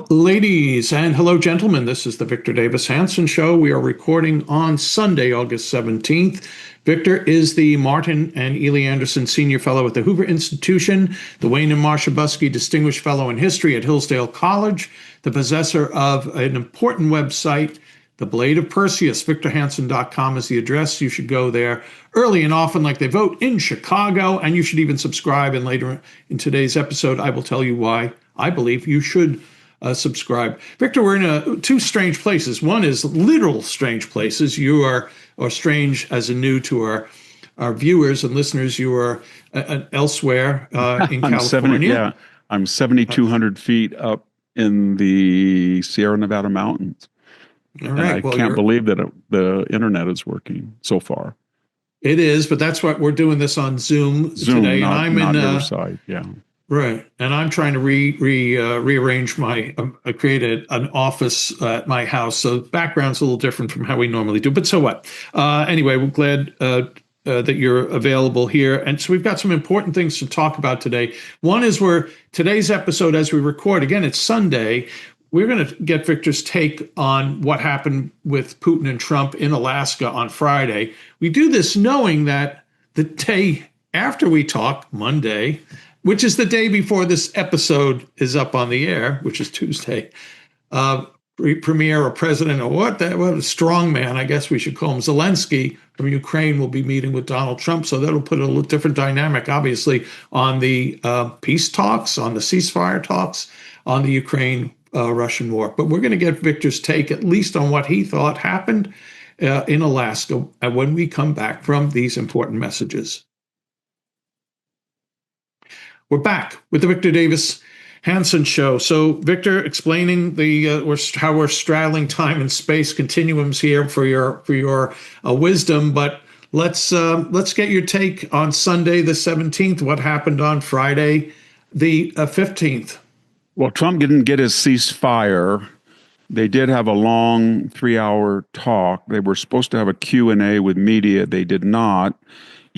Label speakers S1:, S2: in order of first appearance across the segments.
S1: Ladies and hello, gentlemen. This is the Victor Davis Hanson Show. We are recording on Sunday, August 17th. Victor is the Martin and Ely Anderson Senior Fellow at the Hoover Institution, the Wayne and Marcia Buskey Distinguished Fellow in History at Hillsdale College, the possessor of an important website, The Blade of Perseus. VictorHanson.com is the address. You should go there early and often like they vote in Chicago, and you should even subscribe. And later in today's episode, I will tell you why I believe you should subscribe. Victor, we're in two strange places. One is literal strange places. You are strange as a new to our viewers and listeners. You are elsewhere in California.
S2: I'm 7,200 feet up in the Sierra Nevada mountains.
S1: All right.
S2: And I can't believe that the internet is working so far.
S1: It is, but that's what we're doing this on Zoom today.
S2: Not,
S1: and I'm
S2: in Riverside, yeah.
S1: Right. And I'm trying to rearrange create an office at my house. So the background's a little different from how we normally do, but so what? Anyway, we're glad that you're available here. And so we've got some important things to talk about today. One is today's episode, as we record, again, it's Sunday. We're going to get Victor's take on what happened with Putin and Trump in Alaska on Friday. We do this knowing that the day after we talk, Monday, which is the day before this episode is up on the air, which is Tuesday, premier or president or what a strong man, I guess we should call him, Zelensky from Ukraine will be meeting with Donald Trump. So that'll put a little different dynamic, obviously, on the peace talks, on the ceasefire talks, on the Ukraine-Russian war. But we're going to get Victor's take, at least on what he thought happened in Alaska when we come back from these important messages. We're back with the Victor Davis Hanson Show. So, Victor, explaining how we're straddling time and space continuums here for your wisdom. But let's get your take on Sunday the 17th. What happened on Friday the 15th?
S2: Well, Trump didn't get his ceasefire. They did have a long 3-hour talk. They were supposed to have a Q&A with media. They did not.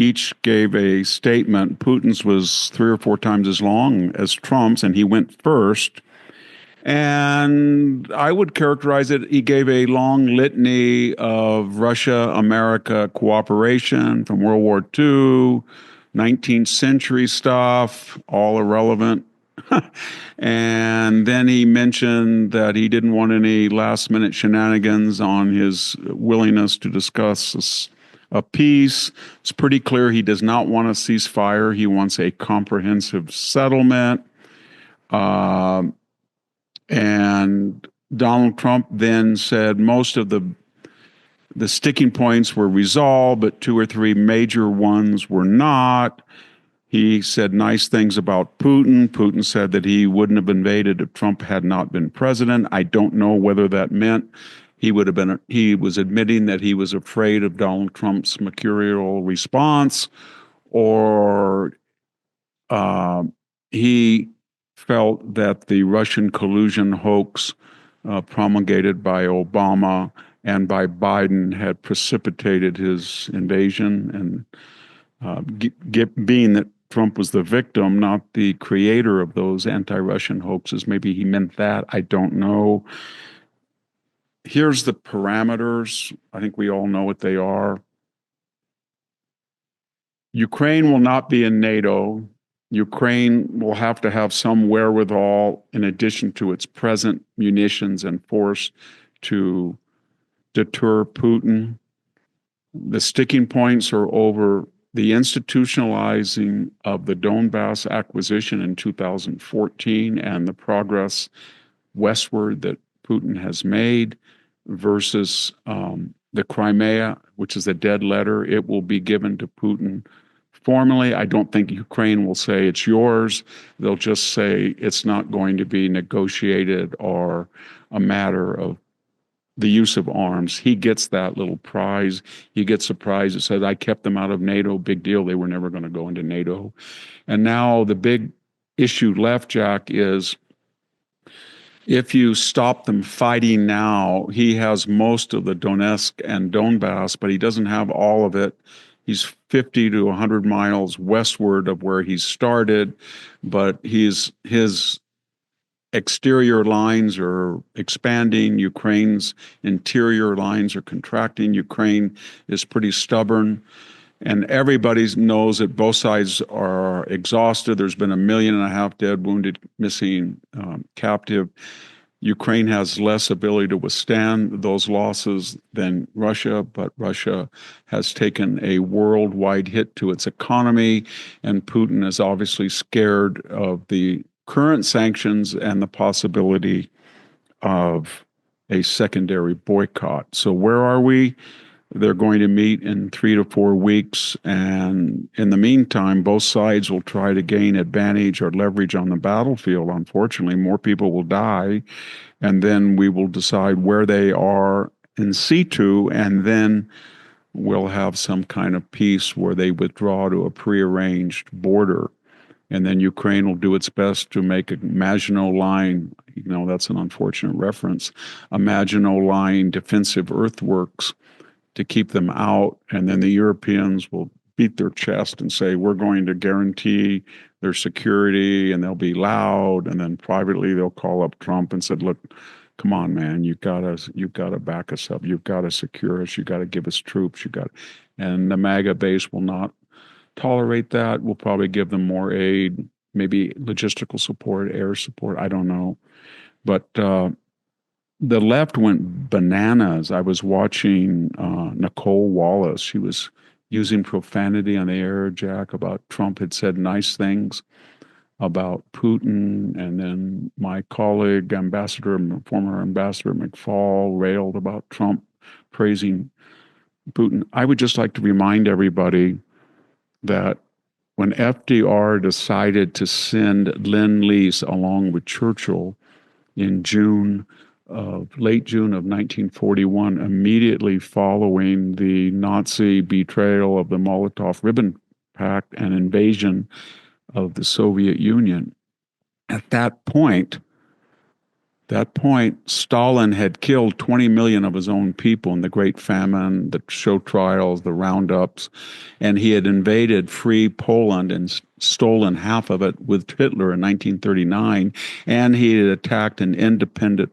S2: Each gave a statement. Putin's was 3 or 4 times as long as Trump's, and he went first. And I would characterize it, he gave a long litany of Russia-America cooperation from World War II, 19th century stuff, all irrelevant. And then he mentioned that he didn't want any last-minute shenanigans on his willingness to discuss a peace. It's pretty clear he does not want a ceasefire. He wants a comprehensive settlement. And Donald Trump then said most of the sticking points were resolved, but 2 or 3 major ones were not. He said nice things about Putin. Putin said that he wouldn't have invaded if Trump had not been president. I don't know whether that meant he was admitting that he was afraid of Donald Trump's mercurial response, or he felt that the Russian collusion hoax promulgated by Obama and by Biden had precipitated his invasion. And being that Trump was the victim, not the creator of those anti-Russian hoaxes, maybe he meant that. I don't know. Here's the parameters. I think we all know what they are. Ukraine will not be in NATO. Ukraine will have to have some wherewithal in addition to its present munitions and force to deter Putin. The sticking points are over the institutionalizing of the Donbass acquisition in 2014 and the progress westward that Putin has made versus the Crimea, which is a dead letter. It will be given to Putin formally. I don't think Ukraine will say it's yours. They'll just say it's not going to be negotiated or a matter of the use of arms. He gets that little prize. He gets a prize that says, I kept them out of NATO. Big deal. They were never going to go into NATO. And now the big issue left, Jack, is if you stop them fighting now, he has most of the Donetsk and Donbass, but he doesn't have all of it. He's 50 to 100 miles westward of where he started, but his exterior lines are expanding. Ukraine's interior lines are contracting. Ukraine is pretty stubborn. And everybody knows that both sides are exhausted. There's been 1.5 million dead, wounded, missing, captive. Ukraine has less ability to withstand those losses than Russia, but Russia has taken a worldwide hit to its economy, and Putin is obviously scared of the current sanctions and the possibility of a secondary boycott. So where are we? They're going to meet in 3 to 4 weeks, and in the meantime, both sides will try to gain advantage or leverage on the battlefield. Unfortunately, more people will die, and then we will decide where they are in situ, and then we'll have some kind of peace where they withdraw to a prearranged border. And then Ukraine will do its best to make a Maginot Line, that's an unfortunate reference, a Maginot Line defensive earthworks to keep them out, and then the Europeans will beat their chest and say, we're going to guarantee their security, and they'll be loud, and then privately they'll call up Trump and said, look, come on, man, you've got to back us up, you've got to secure us, you've got to give us troops, and the MAGA base will not tolerate that. We'll probably give them more aid, maybe logistical support, air support, I don't know. But the left went bananas. I was watching Nicole Wallace. She was using profanity on the air, Jack, about Trump had said nice things about Putin. And then my colleague, former Ambassador McFall, railed about Trump praising Putin. I would just like to remind everybody that when FDR decided to send Lend-Lease along with Churchill in late June of 1941, immediately following the Nazi betrayal of the Molotov-Ribbentrop Pact and invasion of the Soviet Union. At that point, Stalin had killed 20 million of his own people in the Great Famine, the show trials, the roundups, and he had invaded free Poland and stolen half of it with Hitler in 1939, and he had attacked an independent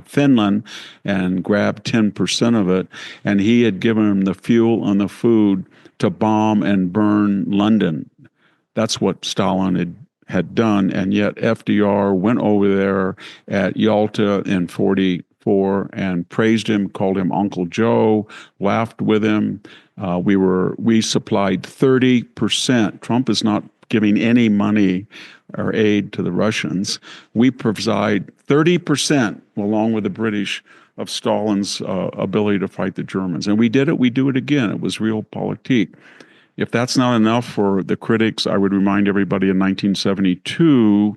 S2: Finland and grabbed 10% of it, and he had given him the fuel and the food to bomb and burn London. That's what Stalin had done, and yet FDR went over there at Yalta in 1944 and praised him, called him Uncle Joe, laughed with him. We supplied 30%. Trump is not giving any money or aid to the Russians. We provide 30%, along with the British, of Stalin's ability to fight the Germans. And we did it. We do it again. It was Realpolitik. If that's not enough for the critics, I would remind everybody in 1972,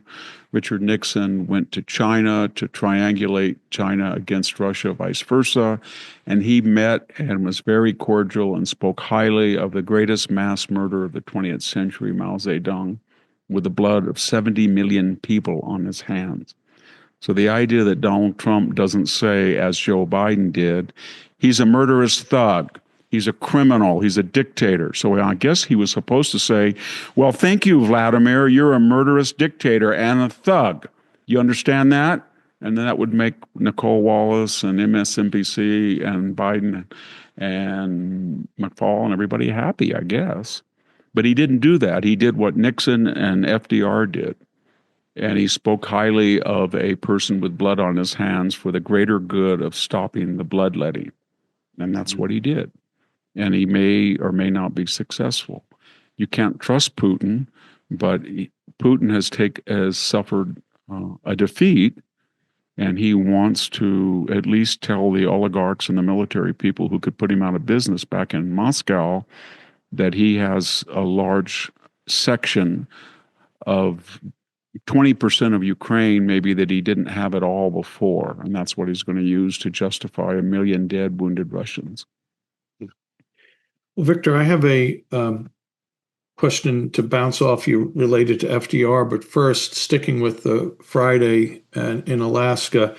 S2: Richard Nixon went to China to triangulate China against Russia, vice versa. And he met and was very cordial and spoke highly of the greatest mass murder of the 20th century, Mao Zedong, with the blood of 70 million people on his hands. So the idea that Donald Trump doesn't say, as Joe Biden did, he's a murderous thug, he's a criminal, he's a dictator. So I guess he was supposed to say, well, thank you, Vladimir, you're a murderous dictator and a thug. You understand that? And then that would make Nicole Wallace and MSNBC and Biden and McFall and everybody happy, I guess. But he didn't do that. He did what Nixon and FDR did. And he spoke highly of a person with blood on his hands for the greater good of stopping the bloodletting. And that's what he did. And he may or may not be successful. You can't trust Putin, but Putin has suffered a defeat, and he wants to at least tell the oligarchs and the military people who could put him out of business back in Moscow that he has a large section of 20% of Ukraine, maybe, that he didn't have at all before. And that's what he's going to use to justify 1 million dead, wounded Russians.
S1: Well, Victor, I have a question to bounce off you related to FDR, but first, sticking with the Friday in Alaska,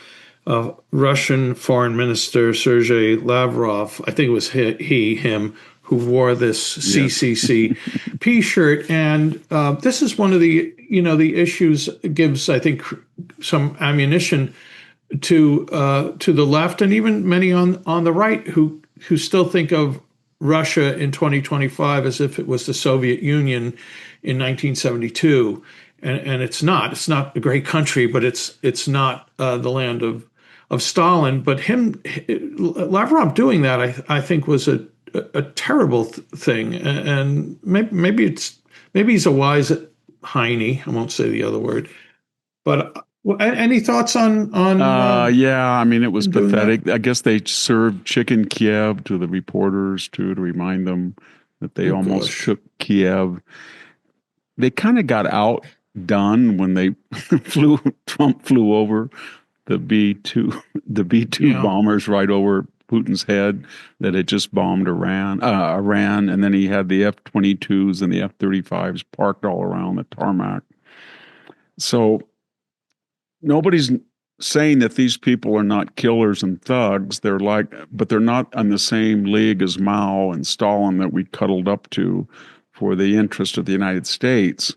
S1: Russian Foreign Minister Sergei Lavrov, I think it was him, who wore this CCCP shirt, and this is one of the the issues gives, I think, some ammunition to the left and even many on the right who still think of Russia in 2025 as if it was the Soviet Union in 1972, and it's not. It's not a great country, but it's not the land of Stalin. But Lavrov doing that, I think, was a terrible thing, and maybe he's a wise Heine. I won't say the other word, but. Any thoughts on
S2: yeah, I mean, it was pathetic.
S1: that?
S2: I guess they served chicken Kiev to the reporters too, to remind them that they almost took Kiev. They kind of got outdone when they Trump flew over the B-2 bombers right over Putin's head that had just bombed Iran, and then he had the F-22s and the F-35s parked all around the tarmac. So nobody's saying that these people are not killers and thugs. But they're not on the same league as Mao and Stalin that we cuddled up to for the interest of the United States.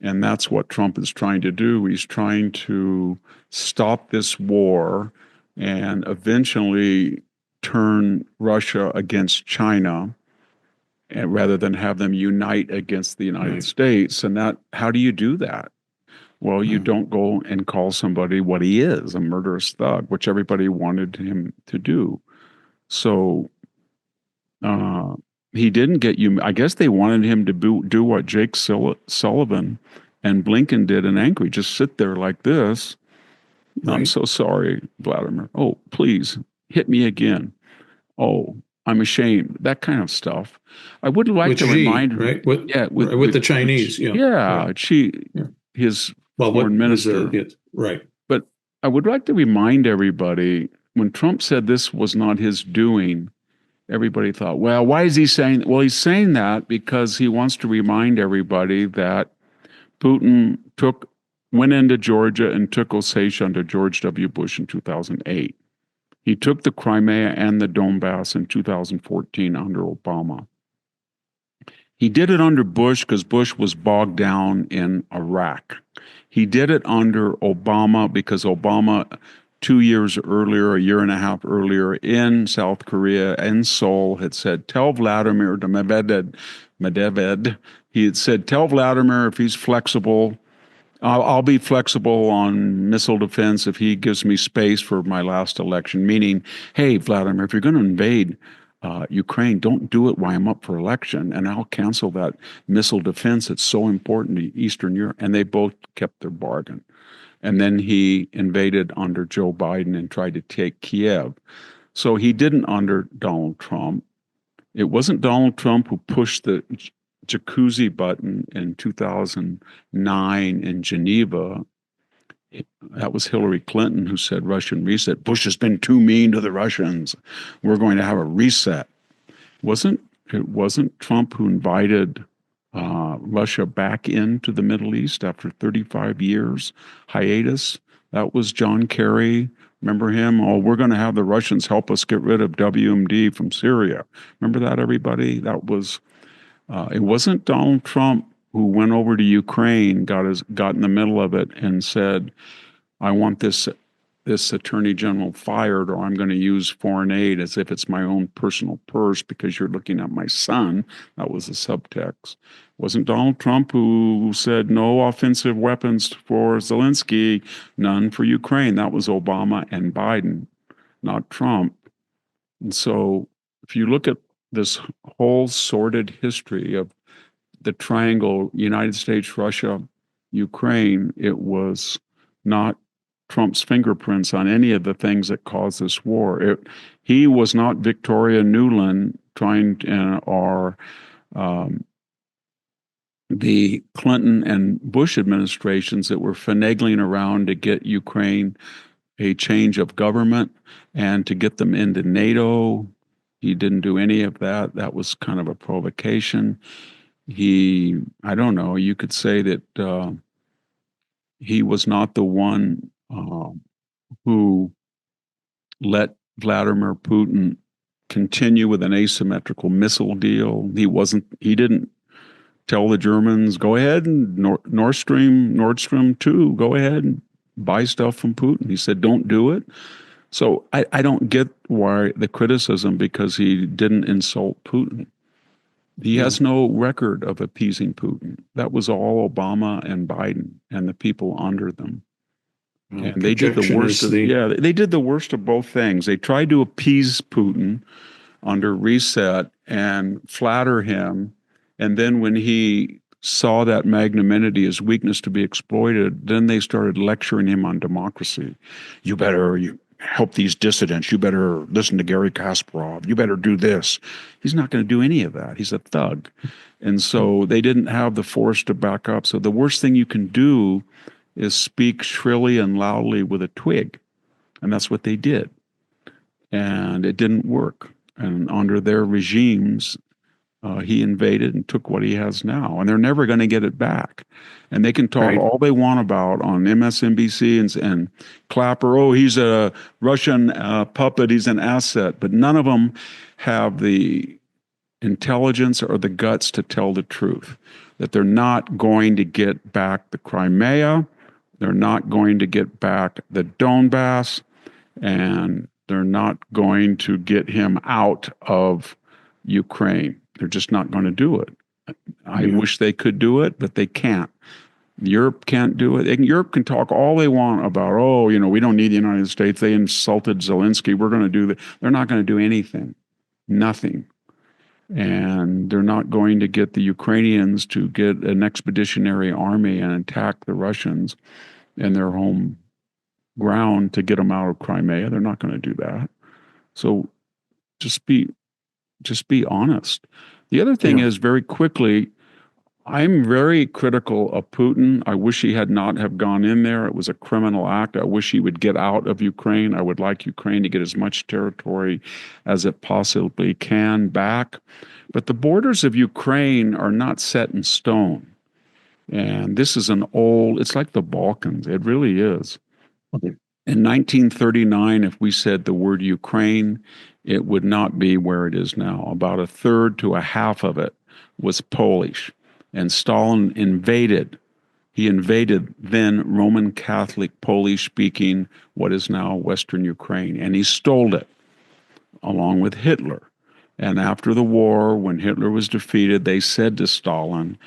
S2: And that's what Trump is trying to do. He's trying to stop this war and eventually turn Russia against China, and rather than have them unite against the United States. And how do you do that? Well, you don't go and call somebody what he is, a murderous thug, which everybody wanted him to do. So he didn't get you. I guess they wanted him to do what Jake Sullivan and Blinken did in Anchorage, just sit there like this. Right. I'm so sorry, Vladimir. Oh, please hit me again. Oh, I'm ashamed. That kind of stuff. I would like to remind her.
S1: Right? With the Chinese.
S2: His foreign minister.
S1: Right.
S2: But I would like to remind everybody, when Trump said this was not his doing, everybody thought, well, why is he saying that? Well, he's saying that because he wants to remind everybody that Putin went into Georgia and took Ossetia under George W. Bush in 2008. He took the Crimea and the Donbass in 2014 under Obama. He did it under Bush because Bush was bogged down in Iraq. He did it under Obama because Obama, 2 years earlier, a year and a half earlier, in South Korea and Seoul, had said, tell Vladimir Medvedev, he had said, tell Vladimir if he's flexible, I'll be flexible on missile defense if he gives me space for my last election. Meaning, hey, Vladimir, if you're going to invade Ukraine, don't do it while I'm up for election, and I'll cancel that missile defense. It's so important to Eastern Europe. And they both kept their bargain. And then he invaded under Joe Biden and tried to take Kiev. So he didn't under Donald Trump. It wasn't Donald Trump who pushed the jacuzzi button in 2009 in Geneva. That was Hillary Clinton who said Russian reset. Bush has been too mean to the Russians. We're going to have a reset. It wasn't Trump who invited Russia back into the Middle East after 35 years hiatus. That was John Kerry. Remember him? Oh, we're going to have the Russians help us get rid of WMD from Syria. Remember that, everybody? That was. It wasn't Donald Trump who went over to Ukraine, got in the middle of it, and said, "I want this attorney general fired, or I'm going to use foreign aid as if it's my own personal purse because you're looking at my son." That was the subtext. It wasn't Donald Trump who said no offensive weapons for Zelensky, none for Ukraine. That was Obama and Biden, not Trump. And so, if you look at this whole sordid history of the triangle, United States, Russia, Ukraine, it was not Trump's fingerprints on any of the things that caused this war. He was not Victoria Nuland or the Clinton and Bush administrations that were finagling around to get Ukraine a change of government and to get them into NATO. He didn't do any of that. That was kind of a provocation. I don't know, you could say that he was not the one who let Vladimir Putin continue with an asymmetrical missile deal. He didn't tell the Germans, go ahead and Nord Stream 2, go ahead and buy stuff from Putin. He said, don't do it. So I don't get why the criticism, because he didn't insult Putin. He has no record of appeasing Putin. That was all Obama and Biden and the people under them. And they did the worst of, they did the worst of both things. They tried to appease Putin under reset and flatter him. And then when he saw that magnanimity as weakness to be exploited, then they started lecturing him on democracy. You help these dissidents. You better listen to Garry Kasparov. You better do this. He's not going to do any of that. He's a thug. And so they didn't have the force to back up. So the worst thing you can do is speak shrilly and loudly with a twig. And that's what they did. And it didn't work. And under their regimes, he invaded and took what he has now. And they're never going to get it back. And they can talk all they want about on MSNBC and Clapper, oh, he's a Russian puppet, he's an asset. But none of them have the intelligence or the guts to tell the truth, that they're not going to get back the Crimea, they're not going to get back the Donbass, and they're not going to get him out of Ukraine. They're just not going to do it. I wish they could do it, but they can't. Europe can't do it. Europe can talk all they want about, oh, we don't need the United States. They insulted Zelensky. We're going to do that. They're not going to do anything. Nothing. And they're not going to get the Ukrainians to get an expeditionary army and attack the Russians in their home ground to get them out of Crimea. They're not going to do that. So just be honest. The other thing is, very quickly, I'm very critical of Putin. I wish he had not have gone in there. It was a criminal act. I wish he would get out of Ukraine. I would like Ukraine to get as much territory as it possibly can back. But the borders of Ukraine are not set in stone. And this is it's like the Balkans. It really is. Okay. In 1939, if we said the word Ukraine, it would not be where it is now. About a third to a half of it was Polish. And Stalin invaded. He invaded then Roman Catholic, Polish-speaking, what is now Western Ukraine. And he stole it, along with Hitler. And after the war, when Hitler was defeated, they said to Stalin,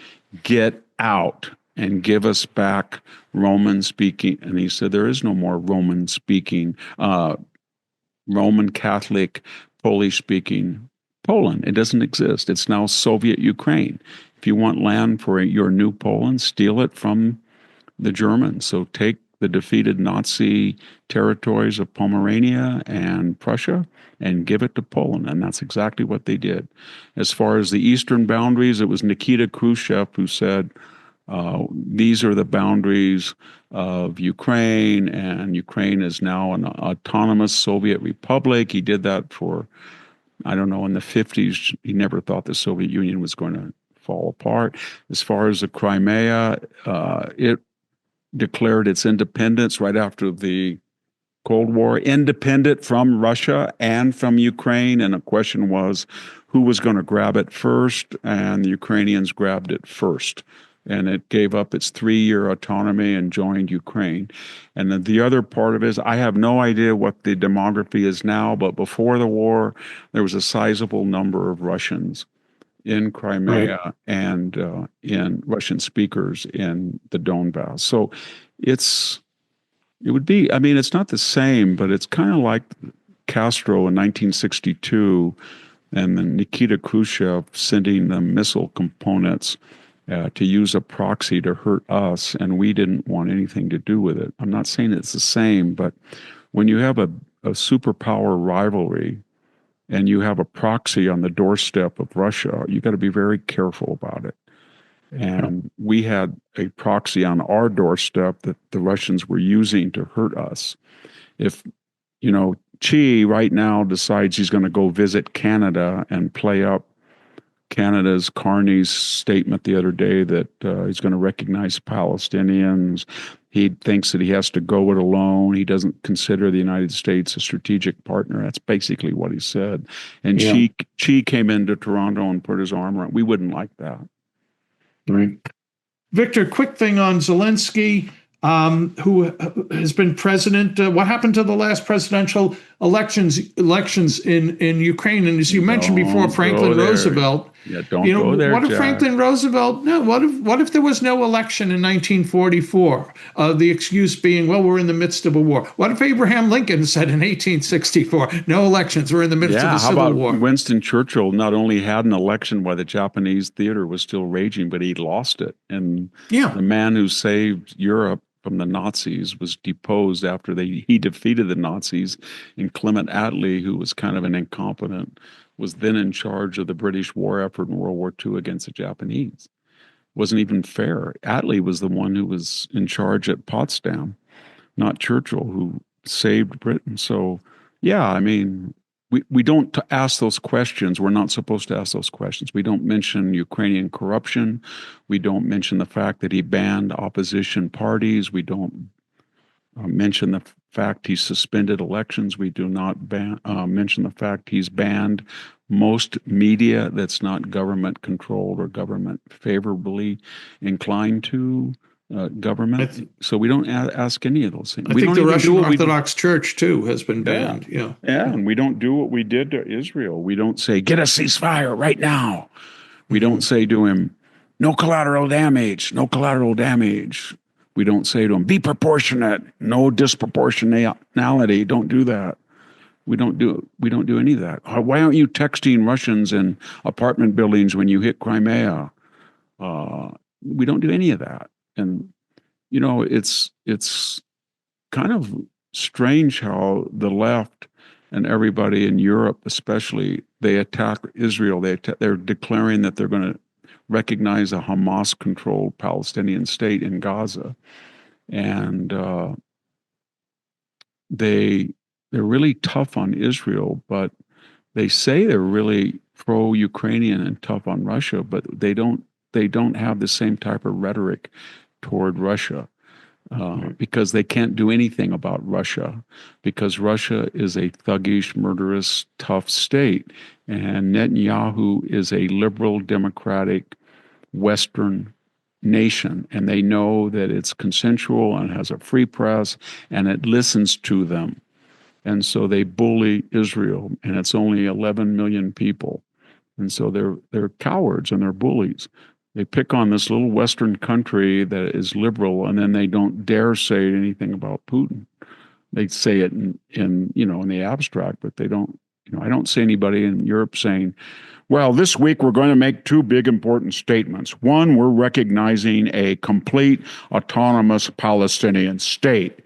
S2: get out and give us back Roman-speaking. And he said, there is no more Roman-speaking, Roman Catholic, Polish-speaking Poland. It doesn't exist. It's now Soviet Ukraine. If you want land for your new Poland, steal it from the Germans. So take the defeated Nazi territories of Pomerania and Prussia and give it to Poland. And that's exactly what they did. As far as the eastern boundaries, it was Nikita Khrushchev who said, these are the boundaries of Ukraine, and Ukraine is now an autonomous Soviet republic. He did that for, I don't know, in the 50s. He never thought the Soviet Union was going to fall apart. As far as the Crimea, it declared its independence right after the Cold War, independent from Russia and from Ukraine. And the question was, who was going to grab it first? And the Ukrainians grabbed it first. And it gave up its 3-year autonomy and joined Ukraine. And then the other part of it is, I have no idea what the demography is now, but before the war, there was a sizable number of Russians in Crimea and in Russian speakers in the Donbass. So it's not the same, but it's kind of like Castro in 1962 and then Nikita Khrushchev sending the missile components to use a proxy to hurt us, and we didn't want anything to do with it. I'm not saying it's the same, but when you have a superpower rivalry and you have a proxy on the doorstep of Russia, you got to be very careful about it. And we had a proxy on our doorstep that the Russians were using to hurt us. If, Xi right now decides he's going to go visit Canada and play up Canada's Carney's statement the other day that he's going to recognize Palestinians, He thinks that he has to go it alone. He doesn't consider the United States a strategic partner. That's basically what he said. And
S1: Yeah.
S2: Xi came into Toronto and put his arm around. We wouldn't like that.
S1: Right. Victor, quick thing on Zelensky, who has been president. What happened to the last presidential elections in Ukraine? And as you mentioned before, Franklin Roosevelt.
S2: Yeah, don't go there,
S1: what if
S2: Jack.
S1: Franklin Roosevelt? No, what if there was no election in 1944? The excuse being, well, we're in the midst of a war. What if Abraham Lincoln said in 1864, no elections, we're in the midst of a civil war?
S2: Winston Churchill not only had an election while the Japanese theater was still raging, but he lost it. And the man who saved Europe from the Nazis was deposed after he defeated the Nazis, and Clement Attlee, who was kind of an incompetent, was then in charge of the British war effort in World War II against the Japanese. It wasn't even fair. Attlee was the one who was in charge at Potsdam, not Churchill, who saved Britain. So, yeah, I mean, we don't ask those questions. We're not supposed to ask those questions. We don't mention Ukrainian corruption. We don't mention the fact that he banned opposition parties. We don't mention the fact he suspended elections. We do not mention the fact he's banned most media that's not government controlled or government favorably inclined to government. So we don't ask any of those things.
S1: I think the Russian Orthodox Church too has been banned.
S2: Yeah, and we don't do what we did to Israel. We don't say, get a ceasefire right now. We don't say to him, no collateral damage, no collateral damage. We don't say to him, be proportionate, no disproportionality. Don't do that. We don't do any of that. Why aren't you texting Russians in apartment buildings when you hit Crimea? We don't do any of that. And, you know, it's kind of strange how the left and everybody in Europe, especially, they attack Israel. They're declaring that they're going to recognize a Hamas-controlled Palestinian state in Gaza. And they're really tough on Israel, but they say they're really pro-Ukrainian and tough on Russia, but they don't have the same type of rhetoric toward Russia because they can't do anything about Russia, because Russia is a thuggish, murderous, tough state, and Netanyahu is a liberal, democratic, Western nation, and they know that it's consensual and has a free press and it listens to them. And so they bully Israel, and it's only 11 million people. And so they're cowards and they're bullies. They pick on this little Western country that is liberal, and then they don't dare say anything about Putin. They say it in the abstract, but they don't. I don't see anybody in Europe saying, well, this week we're going to make two big important statements. One, we're recognizing a complete autonomous Palestinian state.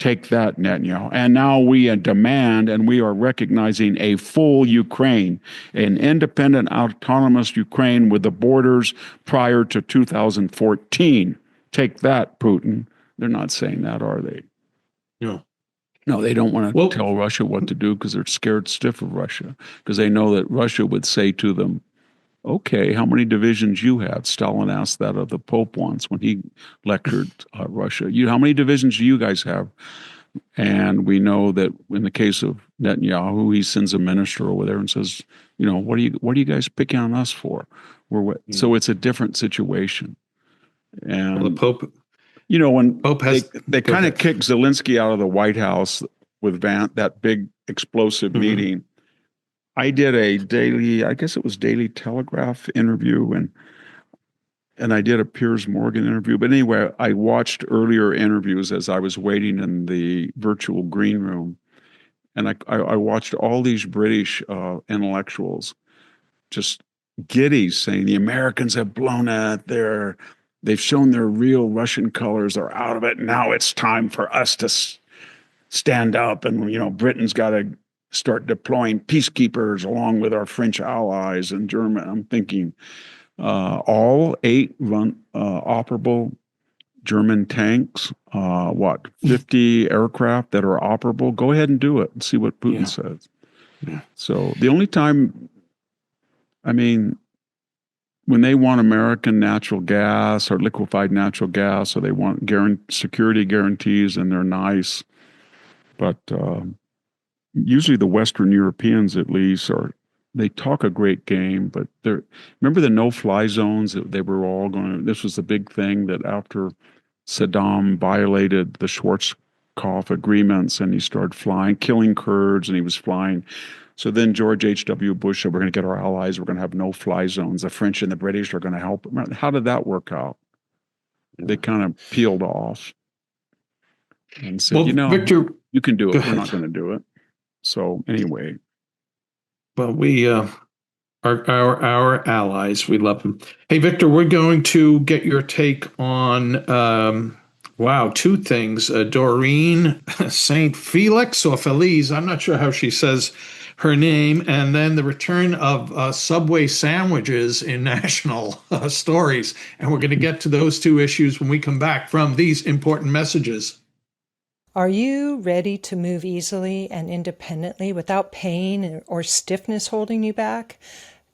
S2: Take that, Netanyahu. And now we demand, and we are recognizing a full Ukraine, an independent, autonomous Ukraine with the borders prior to 2014. Take that, Putin. They're not saying that, are they? No, they don't want to tell Russia what to do because they're scared stiff of Russia, because they know that Russia would say to them, okay, how many divisions you have? Stalin asked that of the Pope once when he lectured Russia. How many divisions do you guys have? And we know that in the case of Netanyahu, he sends a minister over there and says, what are you guys picking on us for? So it's a different situation. And
S1: the Pope,
S2: when Pope they kind of kicked Zelensky out of the White House with that big explosive meeting. I did a Daily Telegraph interview, and I did a Piers Morgan interview. But anyway, I watched earlier interviews as I was waiting in the virtual green room. And I watched all these British intellectuals just giddy saying, the Americans have blown it. They've shown their real Russian colors. They're out of it. Now it's time for us to stand up. And, Britain's got to start deploying peacekeepers along with our French allies and German. I'm thinking all 8 operable German tanks, 50 aircraft that are operable. Go ahead and do it and see what Putin says. Yeah. So the only time, when they want American natural gas or liquefied natural gas, or they want security guarantees, and they're nice. But usually the Western Europeans, at least, they talk a great game, but remember the no-fly zones that they were all going to, this was the big thing that after Saddam violated the Schwarzkopf agreements and he started flying, killing Kurds, and he was flying. So then George H.W. Bush said, we're going to get our allies, we're going to have no-fly zones. The French and the British are going to help. How did that work out? They kind of peeled off and said,
S1: well, Victor,
S2: you can do it.
S1: We're
S2: not going to do it. So anyway.
S1: Well, we are our allies. We love them. Hey, Victor, we're going to get your take on, two things. Doreen St. Felix or Feliz. I'm not sure how she says her name. And then the return of Subway sandwiches in national stories. And we're going to get to those two issues when we come back from these important messages.
S3: Are you ready to move easily and independently without pain or stiffness holding you back?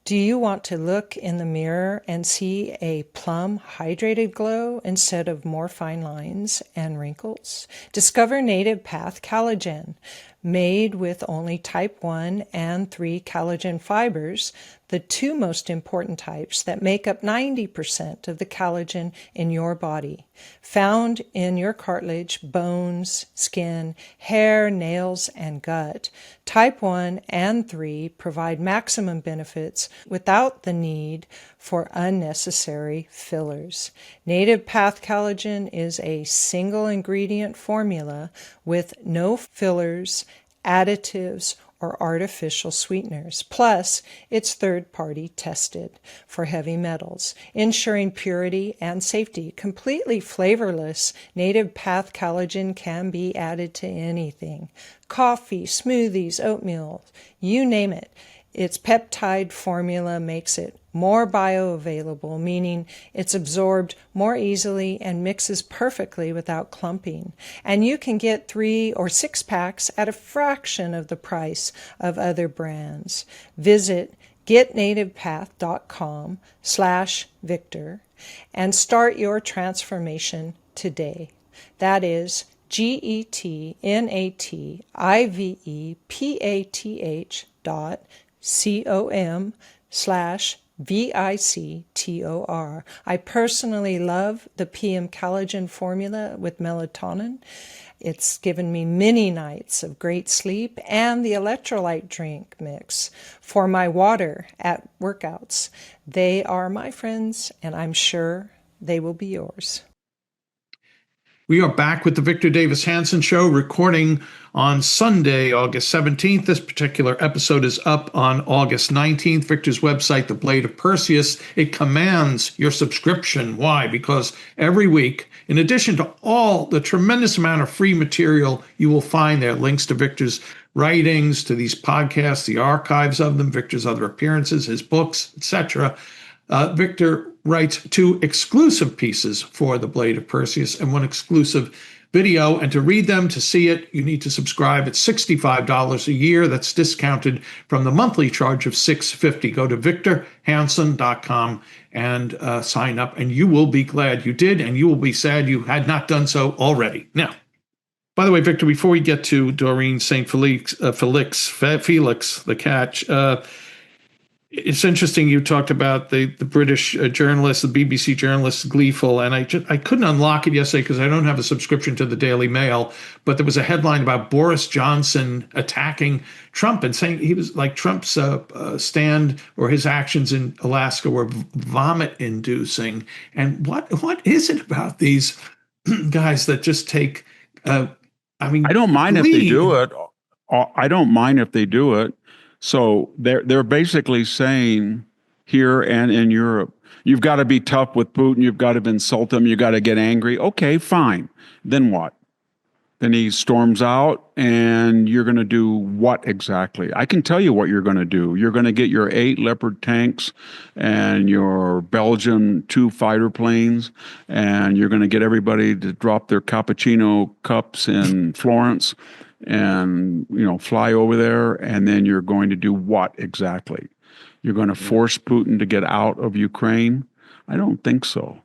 S3: Do you want to look in the mirror and see a plumb, hydrated glow instead of more fine lines and wrinkles? Discover Native Path Collagen. Made with only type 1 and 3 collagen fibers, the two most important types that make up 90% of the collagen in your body. Found in your cartilage, bones, skin, hair, nails, and gut, type 1 and 3 provide maximum benefits without the need for unnecessary fillers. Native Path Collagen is a single ingredient formula with no fillers, additives, or artificial sweeteners. Plus, it's third-party tested for heavy metals, ensuring purity and safety. Completely flavorless, Native Path Collagen can be added to anything. Coffee, smoothies, oatmeal, you name it. Its peptide formula makes it more bioavailable, meaning it's absorbed more easily and mixes perfectly without clumping. And you can get 3 or 6 packs at a fraction of the price of other brands. Visit getnativepath.com/Victor and start your transformation today. That is getnativepath.com/VICTOR. I personally love the PM Collagen formula with melatonin. It's given me many nights of great sleep, and the electrolyte drink mix for my water at workouts. They are my friends, and I'm sure they will be yours.
S1: We are back with the Victor Davis Hanson Show, recording on Sunday, August 17th. This particular episode is up on August 19th. Victor's website, The Blade of Perseus, it commands your subscription. Why? Because every week, in addition to all the tremendous amount of free material you will find there, links to Victor's writings, to these podcasts, the archives of them, Victor's other appearances, his books, etc., Victor writes 2 exclusive pieces for The Blade of Perseus and 1 exclusive video. And to read them, to see it, you need to subscribe. It's $65 a year. That's discounted from the monthly charge of $650. Go to victorhanson.com and sign up, and you will be glad you did, and you will be sad you had not done so already. Now, by the way, Victor, before we get to Doreen St. Felix, the catch, it's interesting you talked about the British journalist, the BBC journalist, Gleeful, and I couldn't unlock it yesterday because I don't have a subscription to the Daily Mail, but there was a headline about Boris Johnson attacking Trump and saying he was like Trump's stand or his actions in Alaska were vomit-inducing. And what is it about these guys that just take,
S2: I don't mind if they do it. I don't mind if they do it. So they're basically saying here and in Europe, you've got to be tough with Putin, you've got to insult him, you've got to get angry. Okay, fine. Then what? Then he storms out, and you're going to do what exactly? I can tell you what you're going to do. You're going to get your 8 Leopard tanks and your Belgian 2 fighter planes, and you're going to get everybody to drop their cappuccino cups in Florence. and, fly over there, and then you're going to do what exactly? You're going to force Putin to get out of Ukraine? I don't think so.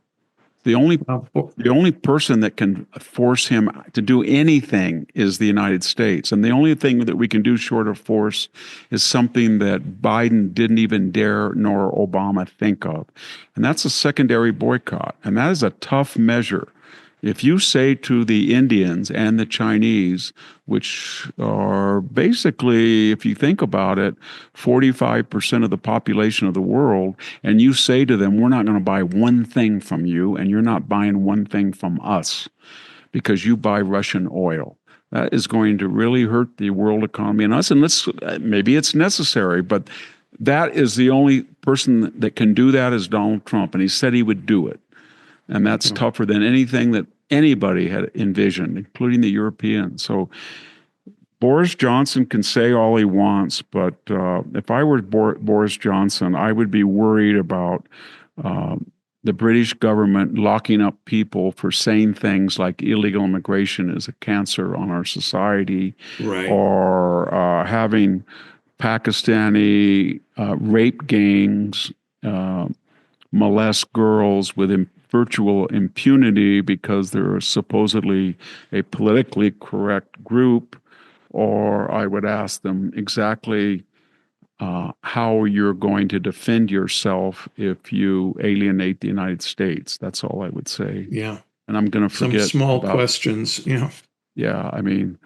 S2: The only person that can force him to do anything is the United States. And the only thing that we can do short of force is something that Biden didn't even dare nor Obama think of. And that's a secondary boycott. And that is a tough measure. If you say to the Indians and the Chinese, which are basically, if you think about it, 45% of the population of the world, and you say to them, we're not going to buy one thing from you, and you're not buying one thing from us because you buy Russian oil. That is going to really hurt the world economy and us. And maybe it's necessary, but that is the only person that can do that is Donald Trump. And he said he would do it. And that's tougher than anything that anybody had envisioned, including the Europeans. So Boris Johnson can say all he wants, but if I were Boris Johnson, I would be worried about the British government locking up people for saying things like illegal immigration is a cancer on our society,
S1: right,
S2: or having Pakistani rape gangs molest girls with virtual impunity because they're supposedly a politically correct group. Or I would ask them exactly how you're going to defend yourself if you alienate the United States. That's all I would say.
S1: Yeah.
S2: And I'm going to forget
S1: some small questions. Yeah.
S2: Yeah. I mean,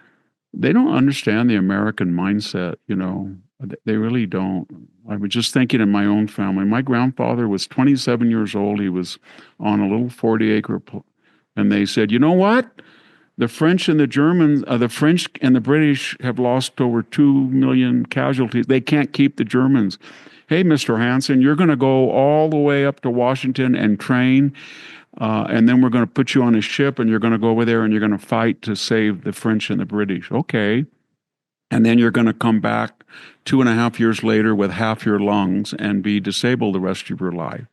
S2: they don't understand the American mindset, They really don't. I was just thinking in my own family. My grandfather was 27 years old. He was on a little 40-acre, and they said, you know what? The French and the Germans, the French and the British have lost over 2 million casualties. They can't keep the Germans. Hey, Mr. Hanson, you're going to go all the way up to Washington and train, and then we're going to put you on a ship, and you're going to go over there and you're going to fight to save the French and the British. Okay. And then you're going to come back 2.5 years later with half your lungs and be disabled the rest of your life.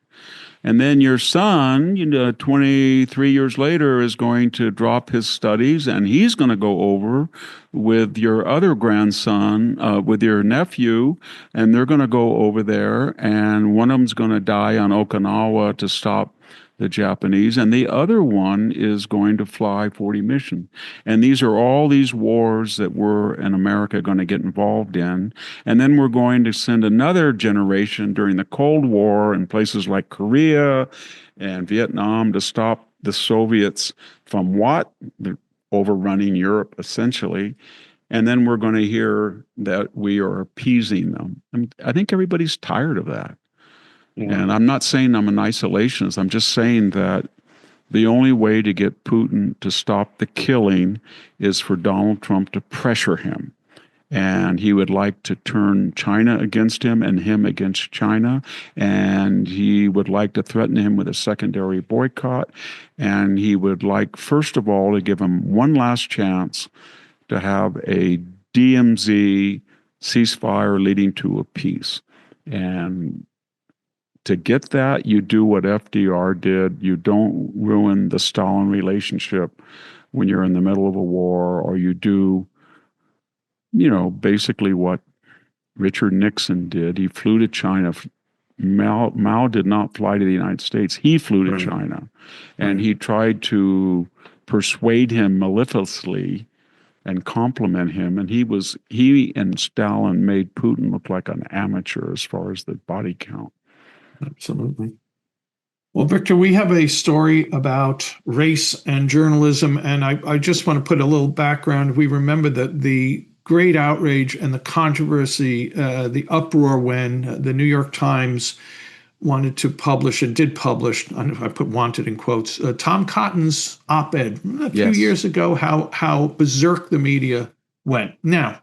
S2: And then your son, 23 years later, is going to drop his studies, and he's going to go over with your other grandson, with your nephew, and they're going to go over there, and one of them's going to die on Okinawa to stop the Japanese, and the other one is going to fly 40 missions. And these are all these wars that we're in America going to get involved in. And then we're going to send another generation during the Cold War in places like Korea and Vietnam to stop the Soviets from what? They're overrunning Europe, essentially. And then we're going to hear that we are appeasing them. I think everybody's tired of that. And I'm not saying I'm an isolationist. I'm just saying that the only way to get Putin to stop the killing is for Donald Trump to pressure him. And he would like to turn China against him and him against China. And he would like to threaten him with a secondary boycott. And he would like, first of all, to give him one last chance to have a DMZ ceasefire leading to a peace. And to get that, you do what FDR did. You don't ruin the Stalin relationship when you're in the middle of a war, or you do, basically what Richard Nixon did. He flew to China. Mao did not fly to the United States. He flew to China, and he tried to persuade him maliciously and compliment him. And he and Stalin made Putin look like an amateur as far as the body count.
S1: Absolutely. Well, Victor, we have a story about race and journalism, and I just want to put a little background. We remember that the great outrage and the controversy, the uproar when the New York Times wanted to publish and did publish, I put wanted in quotes, Tom Cotton's op-ed a few years ago, how berserk the media went. Now,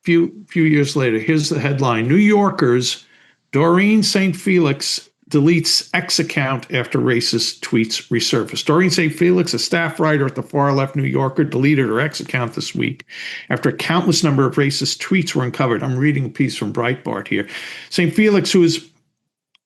S1: few years later, here's the headline: New Yorkers, Doreen St. Felix deletes X account after racist tweets resurfaced. Doreen St. Felix, a staff writer at the far-left New Yorker, deleted her X account this week after a countless number of racist tweets were uncovered. I'm reading a piece from Breitbart here. St. Felix, who is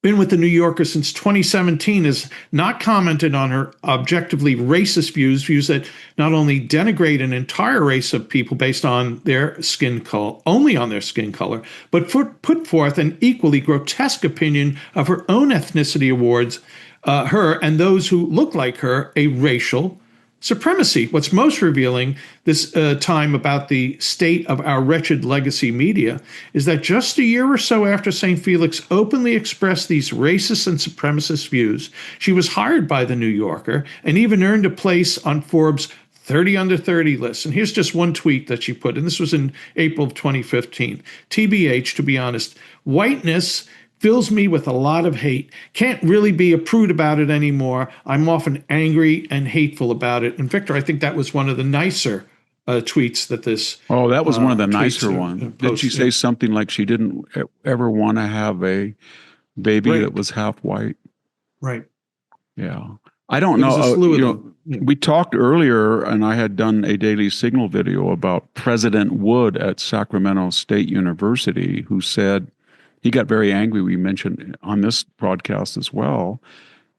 S1: been with the New Yorker since 2017, has not commented on her objectively racist views that not only denigrate an entire race of people based on their skin color, only on their skin color, but put forth an equally grotesque opinion of her own ethnicity awards her and those who look like her a racial supremacy. What's most revealing this time about the state of our wretched legacy media is that just a year or so after St. Felix openly expressed these racist and supremacist views, she was hired by the New Yorker and even earned a place on Forbes 30 under 30 list. And here's just one tweet that she put, and this was in April of 2015. TBH, to be honest, whiteness fills me with a lot of hate. Can't really be a prude about it anymore. I'm often angry and hateful about it. And Victor, I think that was one of the nicer tweets that this.
S2: Oh, that was one of the nicer ones. Did she say something like she didn't ever want to have a baby that was half white?
S1: Right.
S2: Yeah. I don't know. We talked earlier, and I had done a Daily Signal video about President Wood at Sacramento State University, who said, he got very angry. We mentioned on this broadcast as well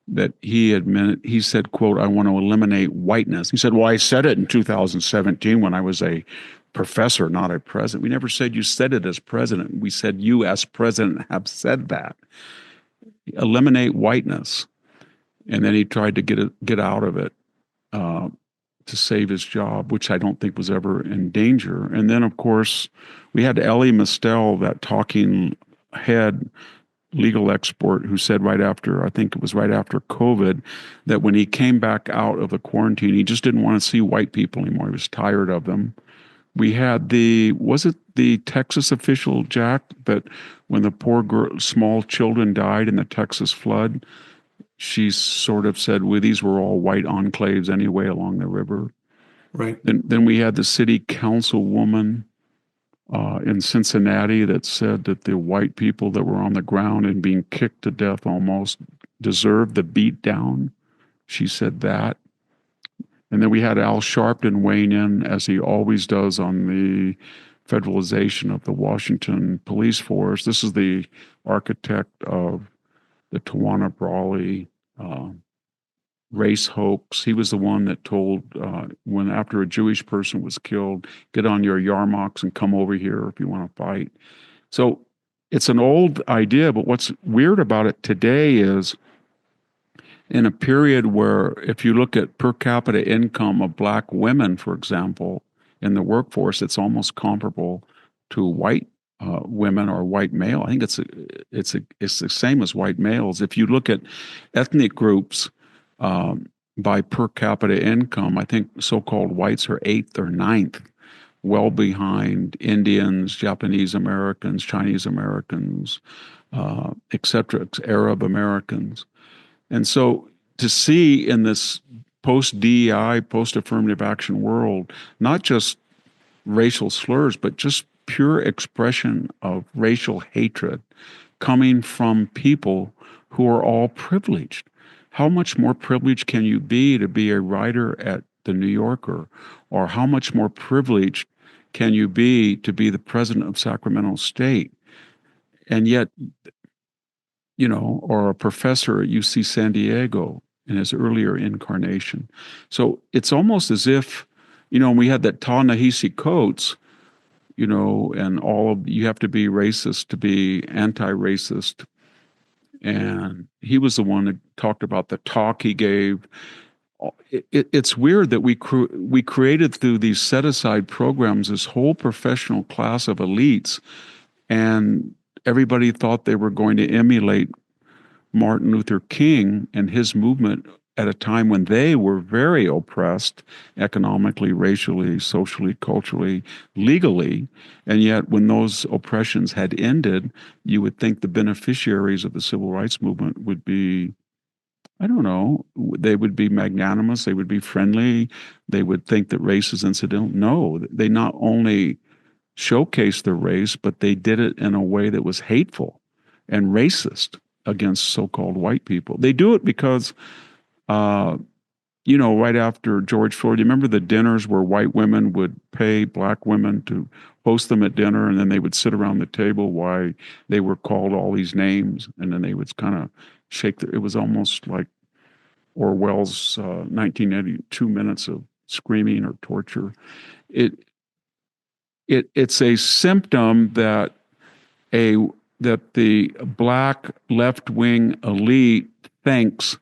S2: that he said, quote, I want to eliminate whiteness. He said, well, I said it in 2017 when I was a professor, not a president. We never said you said it as president. We said you as president have said that. Eliminate whiteness. And then he tried to get out of it to save his job, which I don't think was ever in danger. And then, of course, we had Ellie Mistel, that talking head legal expert, who said right after, I think it was right after COVID, that when he came back out of the quarantine, he just didn't want to see white people anymore. He was tired of them. We had was it the Texas official, Jack, that when the poor small children died in the Texas flood, she sort of said, well, these were all white enclaves anyway along the river.
S1: Right.
S2: Then we had the city councilwoman in Cincinnati that said that the white people that were on the ground and being kicked to death almost deserved the beat down. She said that. And then we had Al Sharpton weighing in, as he always does, on the federalization of the Washington police force. This is the architect of the Tawana Brawley race hoax. He was the one that told, when after a Jewish person was killed, get on your yarmulkes and come over here if you want to fight. So it's an old idea, but what's weird about it today is, in a period where, if you look at per capita income of black women, for example, in the workforce, it's almost comparable to white women or white male. I think it's the same as white males. If you look at ethnic groups by per capita income, I think so-called whites are 8th or 9th, well behind Indians, Japanese Americans, Chinese Americans, etc., Arab Americans. And so to see in this post-DEI, post-affirmative action world, not just racial slurs, but just pure expression of racial hatred coming from people who are all privileged. How much more privileged can you be to be a writer at the New Yorker? Or how much more privileged can you be to be the president of Sacramento State? And yet, or a professor at UC San Diego in his earlier incarnation. So it's almost as if, we had that Ta-Nehisi Coates, and you have to be racist to be anti-racist. And he was the one that talked about the talk he gave. It's weird that we created through these set-aside programs this whole professional class of elites, and everybody thought they were going to emulate Martin Luther King and his movement at a time when they were very oppressed economically, racially, socially, culturally, legally. And yet when those oppressions had ended, you would think the beneficiaries of the civil rights movement would be, I don't know, they would be magnanimous, they would be friendly, they would think that race is incidental. No, they not only showcased their race, but they did it in a way that was hateful and racist against so-called white people. They do it because right after George Floyd, you remember the dinners where white women would pay black women to host them at dinner, and then they would sit around the table while they were called all these names, and then they would kind of shake. It was almost like Orwell's 1982 minutes of screaming or torture. It it's a symptom that the black left-wing elite thinks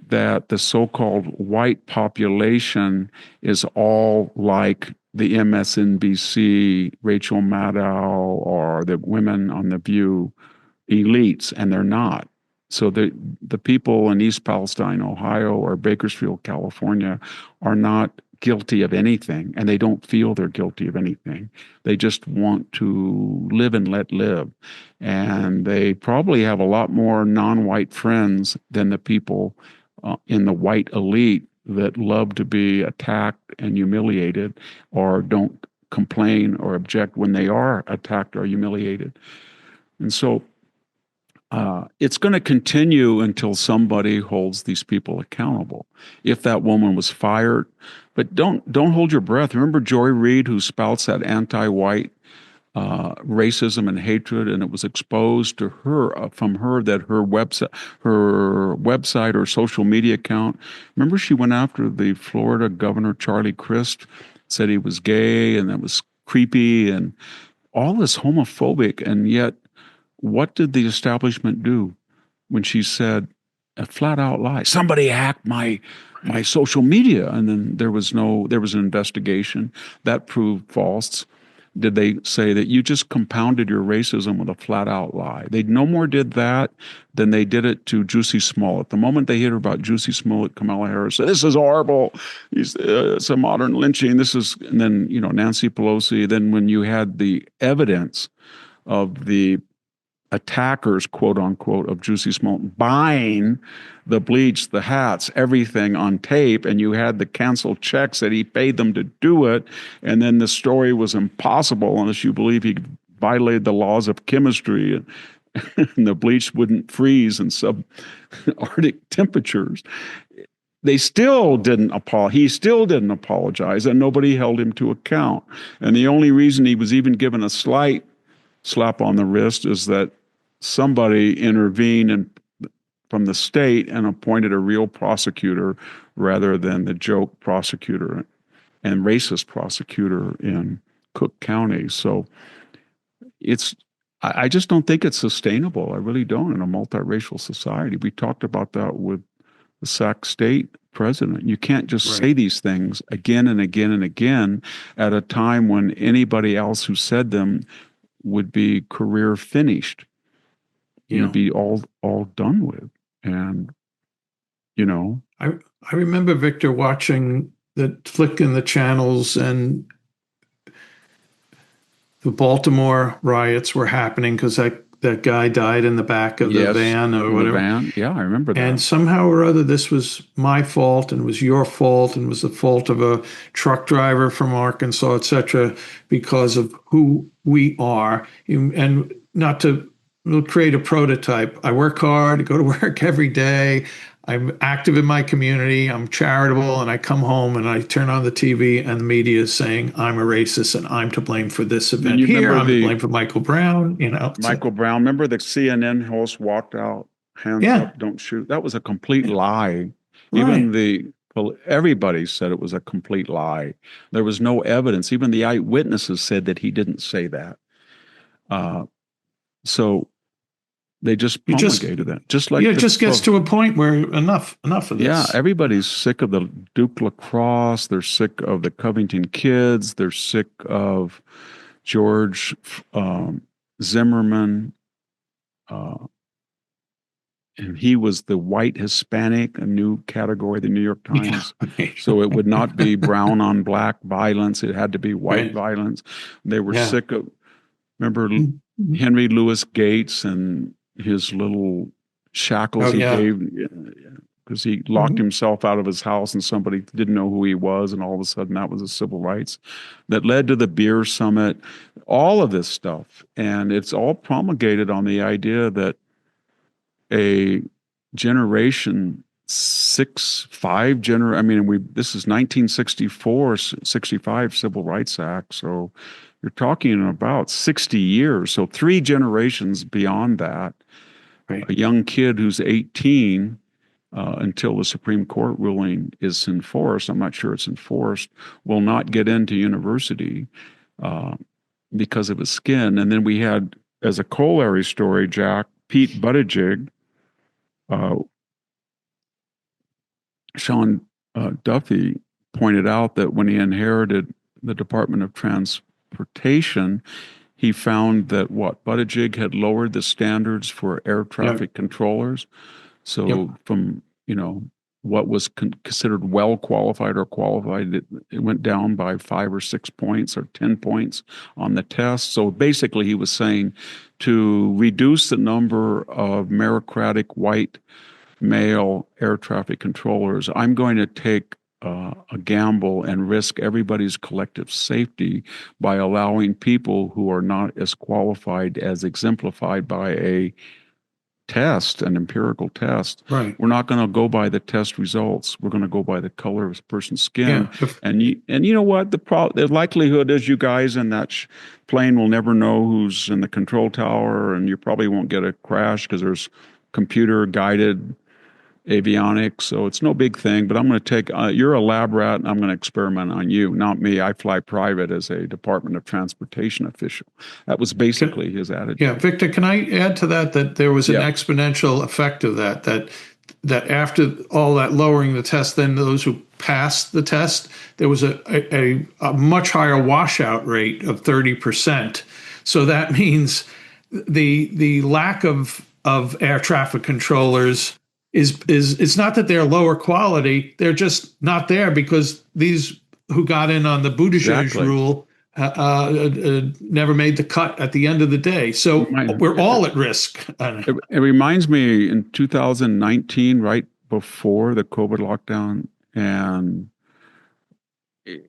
S2: that the so-called white population is all like the MSNBC, Rachel Maddow, or the women on The View elites, and they're not. So the people in East Palestine, Ohio, or Bakersfield, California, are not guilty of anything, and they don't feel they're guilty of anything. They just want to live and let live. And they probably have a lot more non-white friends than the people in the white elite that love to be attacked and humiliated, or don't complain or object when they are attacked or humiliated. And so it's going to continue until somebody holds these people accountable. If that woman was fired, but don't hold your breath. Remember Joy Reid, who spouts that anti-white racism and hatred, and it was exposed to her from her that her website or social media account. Remember, she went after the Florida governor Charlie Crist, said he was gay and that was creepy and all this homophobic, and yet. What did the establishment do when she said a flat out lie? Somebody hacked my social media, and then there was an investigation that proved false. Did they say that you just compounded your racism with a flat out lie? They no more did that than they did it to Jussie Smollett. The moment they hear about Jussie Smollett, Kamala Harris said, "This is horrible. It's a modern lynching. This is," and then Nancy Pelosi. Then when you had the evidence of the attackers, quote unquote, of Jussie Smollett buying the bleach, the hats, everything on tape, and you had the canceled checks that he paid them to do it, and then the story was impossible unless you believe he violated the laws of chemistry and the bleach wouldn't freeze in subarctic temperatures. He still didn't apologize, and nobody held him to account. And the only reason he was even given a slight slap on the wrist is that somebody intervened from the state and appointed a real prosecutor rather than the joke prosecutor and racist prosecutor in Cook County. So I just don't think it's sustainable. I really don't, in a multiracial society. We talked about that with the Sac State president. You can't just say these things again and again and again at a time when anybody else who said them would be career finished. You'd be all done with. And
S1: I remember, Victor, watching flicking the channels, and the Baltimore riots were happening because that guy died in the back of the van or whatever.
S2: Yeah, I remember that.
S1: And somehow or other, this was my fault and was your fault and was the fault of a truck driver from Arkansas, et cetera, because of who we are. And not to create a prototype. I work hard, go to work every day. I'm active in my community. I'm charitable, and I come home and I turn on the TV, and the media is saying I'm a racist and I'm to blame for this event here. I'm to blame for Michael Brown.
S2: Michael Brown. Remember the CNN host walked out, hands up, don't shoot. That was a complete lie. Even everybody said it was a complete lie. There was no evidence. Even the eyewitnesses said that he didn't say that. So they just promulgated that. Just like
S1: it just gets to a point where enough of this.
S2: Yeah, everybody's sick of the Duke Lacrosse. They're sick of the Covington kids. They're sick of George Zimmerman. And he was the white Hispanic, a new category, the New York Times. So it would not be brown on black violence. It had to be white violence. They were sick of, remember Henry Louis Gates and his little shackles he gave, because he locked himself out of his house and somebody didn't know who he was, and all of a sudden that was a civil rights that led to the beer summit, all of this stuff. And it's all promulgated on the idea that a generation this is 1964, 65 Civil Rights Act. So you're talking about 60 years. So 3 generations beyond that,
S1: Right.
S2: a young kid who's 18, until the Supreme Court ruling is enforced, I'm not sure it's enforced, will not get into university because of his skin. And then we had, as a corollary story, Pete Buttigieg, Sean Duffy pointed out that when he inherited the Department of Transportation, he found that Buttigieg had lowered the standards for air traffic controllers. So from, what was considered well qualified or qualified, it went down by 5 or 6 points or 10 points on the test. So basically he was saying to reduce the number of meritocratic white male air traffic controllers, I'm going to take a gamble and risk everybody's collective safety by allowing people who are not as qualified as exemplified by a test, an empirical test.
S1: Right.
S2: We're not going to go by the test results. We're going to go by the color of a person's skin.
S1: Yeah.
S2: And you know what? The likelihood is you guys in that plane will never know who's in the control tower, and you probably won't get a crash because there's computer guided avionics, so it's no big thing. But I'm going to take you're a lab rat, and I'm going to experiment on you, not me. I fly private as a Department of Transportation official. That was basically his attitude.
S1: Yeah, Victor, can I add to that there was an exponential effect of that after all that lowering the test, then those who passed the test, there was a much higher washout rate of 30%. So that means the lack of air traffic controllers is it's not that they're lower quality, they're just not there because these who got in on the Buttigieg rule never made the cut at the end of the day. So we're all at risk.
S2: It reminds me in 2019, right before the COVID lockdown, and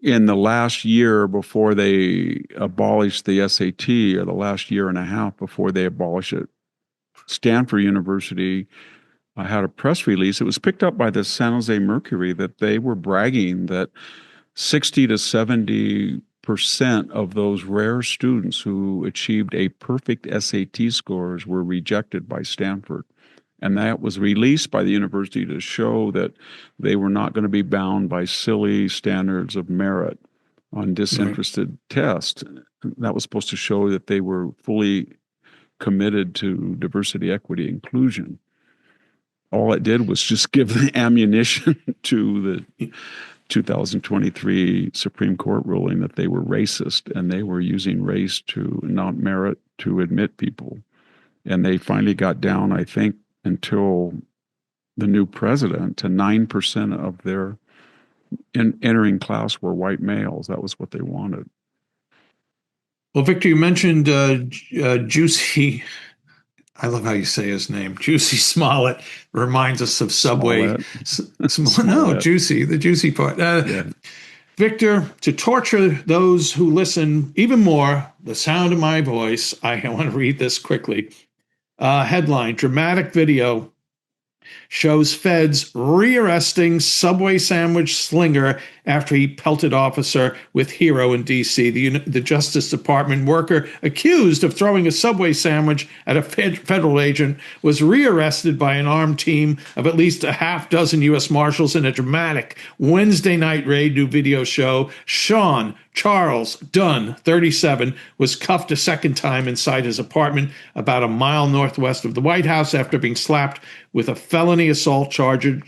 S2: in the last year before they abolished the SAT, or the last year and a half before they abolished it, Stanford University had a press release. It was picked up by the San Jose Mercury that they were bragging that 60 to 70% of those rare students who achieved a perfect SAT scores were rejected by Stanford. And that was released by the university to show that they were not going to be bound by silly standards of merit on disinterested tests. That was supposed to show that they were fully committed to diversity, equity, inclusion. All it did was just give the ammunition to the 2023 Supreme Court ruling that they were racist, and they were using race to not merit to admit people. And they finally got down, I think, until the new president, to 9% of their entering class were white males. That was what they wanted.
S1: Well, Victor, you mentioned Jussie. I love how you say his name. Jussie Smollett reminds us of Subway. No, Juicy, the juicy part. Victor, to torture those who listen even more, the sound of my voice, I want to read this quickly. Headline, dramatic video shows feds rearresting Subway sandwich slinger after he pelted officer with hero in D.C. The Justice Department worker accused of throwing a Subway sandwich at a federal agent was rearrested by an armed team of at least a half dozen U.S. Marshals in a dramatic Wednesday night raid, new video show. Sean Charles Dunn, 37, was cuffed a second time inside his apartment about a mile northwest of the White House after being slapped with a felony assault charge.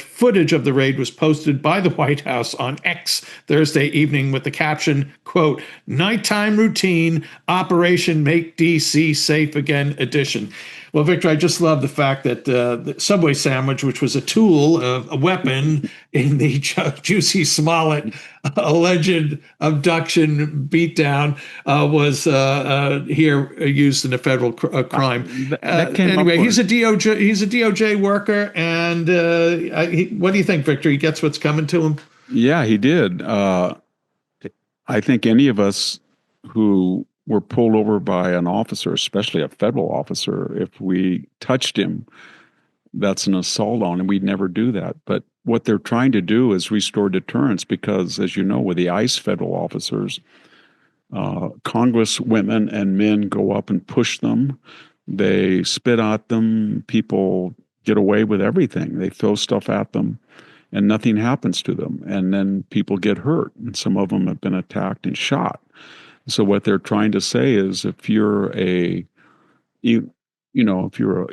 S1: Footage of the raid was posted by the White House on X Thursday evening with the caption, quote, "Nighttime routine, Operation Make DC Safe Again edition." Well, Victor, I just love the fact that the Subway sandwich, which was a tool, a weapon in the Jussie Smollett alleged abduction beatdown, was here used in a federal crime. Anyway, he's a DOJ worker, and what do you think, Victor? He gets what's coming to him?
S2: Yeah, he did. I think any of us who were pulled over by an officer, especially a federal officer, if we touched him that's an assault on, and we'd never do that. But what they're trying to do is restore deterrence because, as you know, with the ICE federal officers, Congress women and men go up and push them. They spit at them. People get away with everything. They throw stuff at them and nothing happens to them. And then people get hurt. And some of them have been attacked and shot. So what they're trying to say is if you're if you're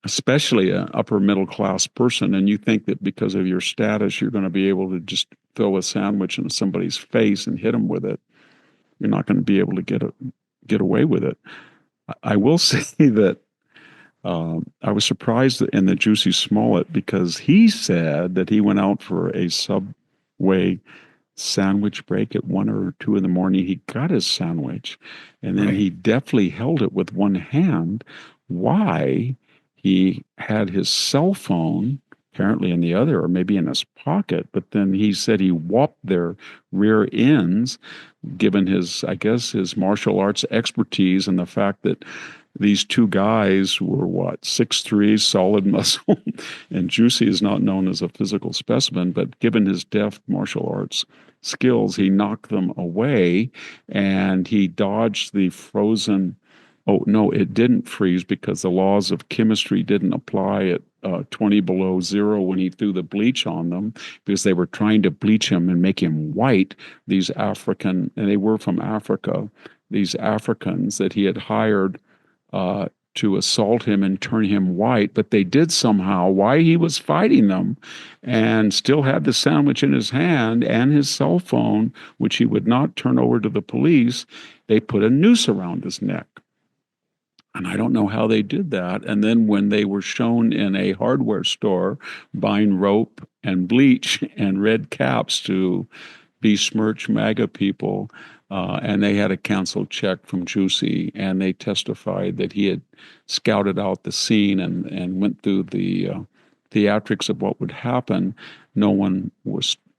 S2: especially an upper middle class person and you think that because of your status, you're going to be able to just throw a sandwich in somebody's face and hit them with it, you're not going to be able to get away with it. I will say that I was surprised in the Jussie Smollett because he said that he went out for a Subway sandwich break at 1 or 2 in the morning. He got his sandwich and then he deftly held it with one hand. Why? He had his cell phone apparently in the other, or maybe in his pocket, but then he said he whopped their rear ends, given his, I guess, his martial arts expertise and the fact that these two guys were 6'3", solid muscle, and Jussie is not known as a physical specimen, but given his deft martial arts skills, he knocked them away, and he dodged the frozen. Oh, no, it didn't freeze because the laws of chemistry didn't apply at 20 below zero when he threw the bleach on them because they were trying to bleach him and make him white. These African, and they were from Africa, these Africans that he had hired to assault him and turn him white, but they did somehow, while he was fighting them, and still had the sandwich in his hand and his cell phone, which he would not turn over to the police, they put a noose around his neck. And I don't know how they did that. And then when they were shown in a hardware store buying rope and bleach and red caps to besmirch MAGA people, and they had a canceled check from Jussie, and they testified that he had scouted out the scene and went through the theatrics of what would happen.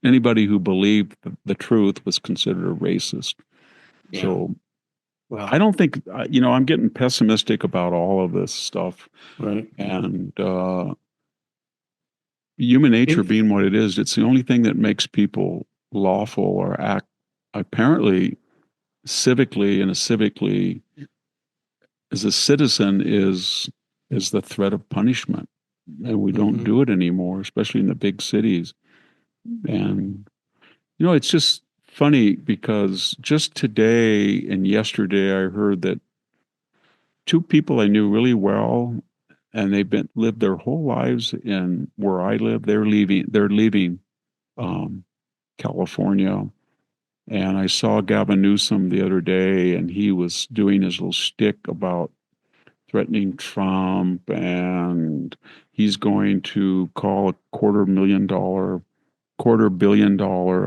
S2: Anybody who believed the truth was considered a racist. Yeah. So wow. I don't think, I'm getting pessimistic about all of this stuff.
S1: Right.
S2: And human nature being what it is, it's the only thing that makes people lawful or act apparently civically as a citizen is the threat of punishment. And we don't do it anymore, especially in the big cities. And, it's just funny because just today and yesterday I heard that two people I knew really well, and they've lived their whole lives in where I live. They're leaving California. And I saw Gavin Newsom the other day, and he was doing his little shtick about threatening Trump, and he's going to call a $250 million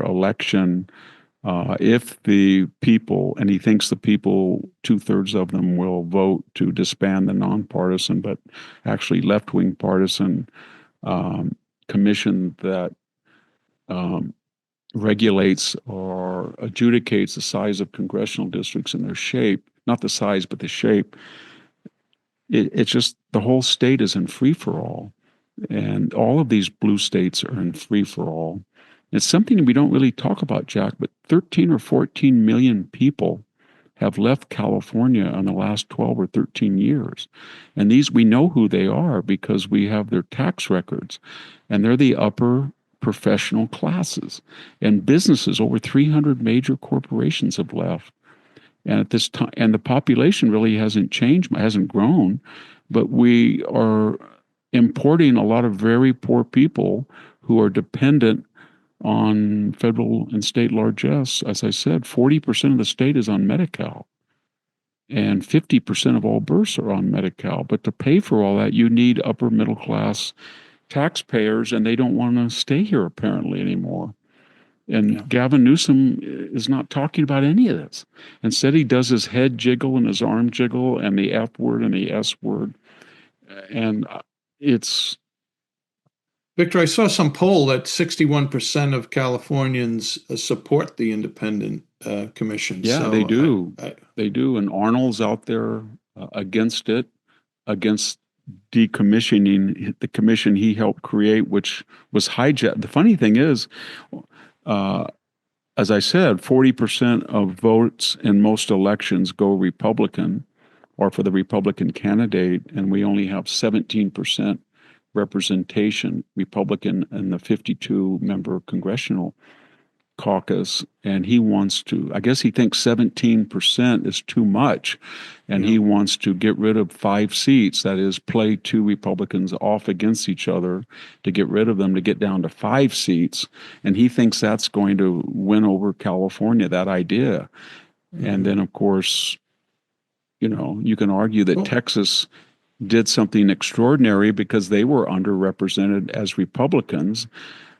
S2: election if the people, and he thinks the people, 2/3 of them will vote to disband the nonpartisan, but actually left-wing partisan commission that regulates or adjudicates the size of congressional districts and their shape, not the size, but the shape. It's just the whole state is in free-for-all. And all of these blue states are in free-for-all. It's something we don't really talk about, Jack, but 13 or 14 million people have left California in the last 12 or 13 years. And these, we know who they are because we have their tax records. And they're the upper professional classes. And businesses, over 300 major corporations have left. And at this time, and the population really hasn't changed, hasn't grown, but we are importing a lot of very poor people who are dependent on federal and state largesse. As I said, 40% of the state is on Medi-Cal, and 50% of all births are on Medi-Cal. But to pay for all that, you need upper middle class taxpayers, and they don't want to stay here apparently anymore. And Gavin Newsom is not talking about any of this. Instead, he does his head jiggle and his arm jiggle and the F word and the S word. And it's...
S1: Victor, I saw some poll that 61% of Californians support the independent commission.
S2: Yeah, so they do. They do. And Arnold's out there against it, against decommissioning the commission he helped create, which was hijacked. The funny thing is, as I said, 40% of votes in most elections go Republican or for the Republican candidate, and we only have 17% representation Republican in the 52-member congressional caucus. And he wants to, I guess he thinks 17% is too much, and he wants to get rid of 5 seats, that is, play 2 Republicans off against each other to get rid of them, to get down to 5 seats. And he thinks that's going to win over California, that idea. And then, of course, you can argue that Texas did something extraordinary because they were underrepresented as Republicans.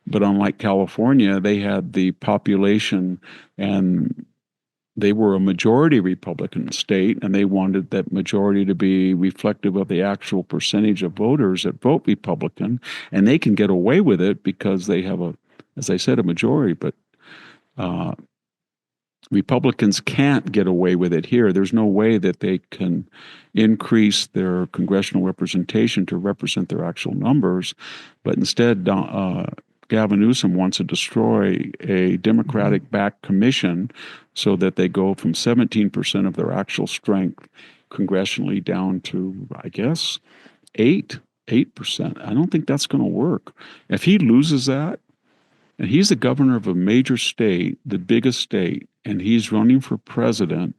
S2: But unlike California, they had the population, and they were a majority Republican state, and they wanted that majority to be reflective of the actual percentage of voters that vote Republican. And they can get away with it because they have as I said, a majority. But Republicans can't get away with it here. There's no way that they can increase their congressional representation to represent their actual numbers. But instead, Gavin Newsom wants to destroy a Democratic-backed commission so that they go from 17% of their actual strength congressionally down to, I guess, 8%. I don't think that's going to work. If he loses that, and he's the governor of a major state, the biggest state, and he's running for president,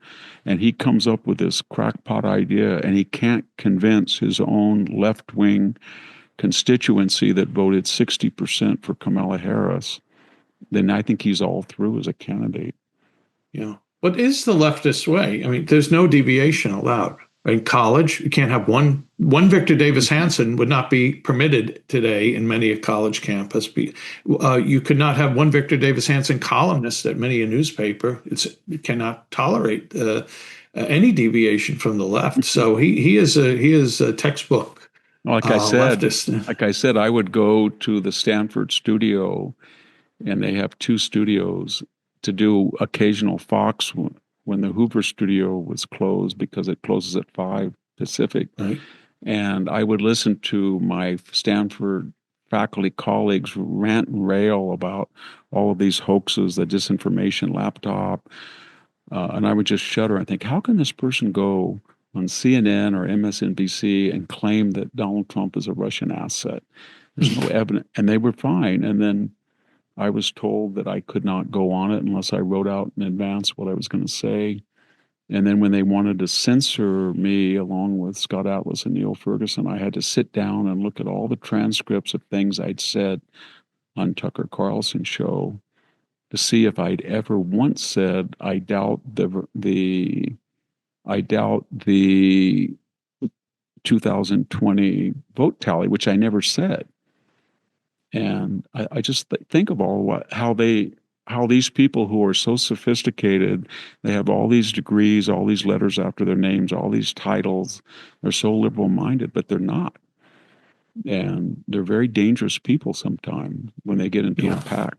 S2: and he comes up with this crackpot idea, and he can't convince his own left-wing constituency that voted 60% for Kamala Harris, then I think he's all through as a candidate.
S1: Yeah. What is the leftist way? I mean, there's no deviation allowed. In college, you can't have one Victor Davis Hanson would not be permitted today in many a college campus. You could not have one Victor Davis Hanson columnist at many a newspaper. It cannot tolerate any deviation from the left. So he is a textbook.
S2: Like I said, I would go to the Stanford studio, and they have 2 studios to do occasional Fox when the Hoover studio was closed, because it closes at 5 Pacific.
S1: Right.
S2: And I would listen to my Stanford faculty colleagues rant and rail about all of these hoaxes, the disinformation laptop. And I would just shudder and think, how can this person go on CNN or MSNBC and claim that Donald Trump is a Russian asset? There's no evidence. And they were fine. And then I was told that I could not go on it unless I wrote out in advance what I was going to say. And then when they wanted to censor me, along with Scott Atlas and Neil Ferguson, I had to sit down and look at all the transcripts of things I'd said on Tucker Carlson's show to see if I'd ever once said, I doubt the 2020 vote tally, which I never said. And I just think of how these people who are so sophisticated, they have all these degrees, all these letters after their names, all these titles, they're so liberal-minded, but they're not. And they're very dangerous people sometimes when they get into a pack,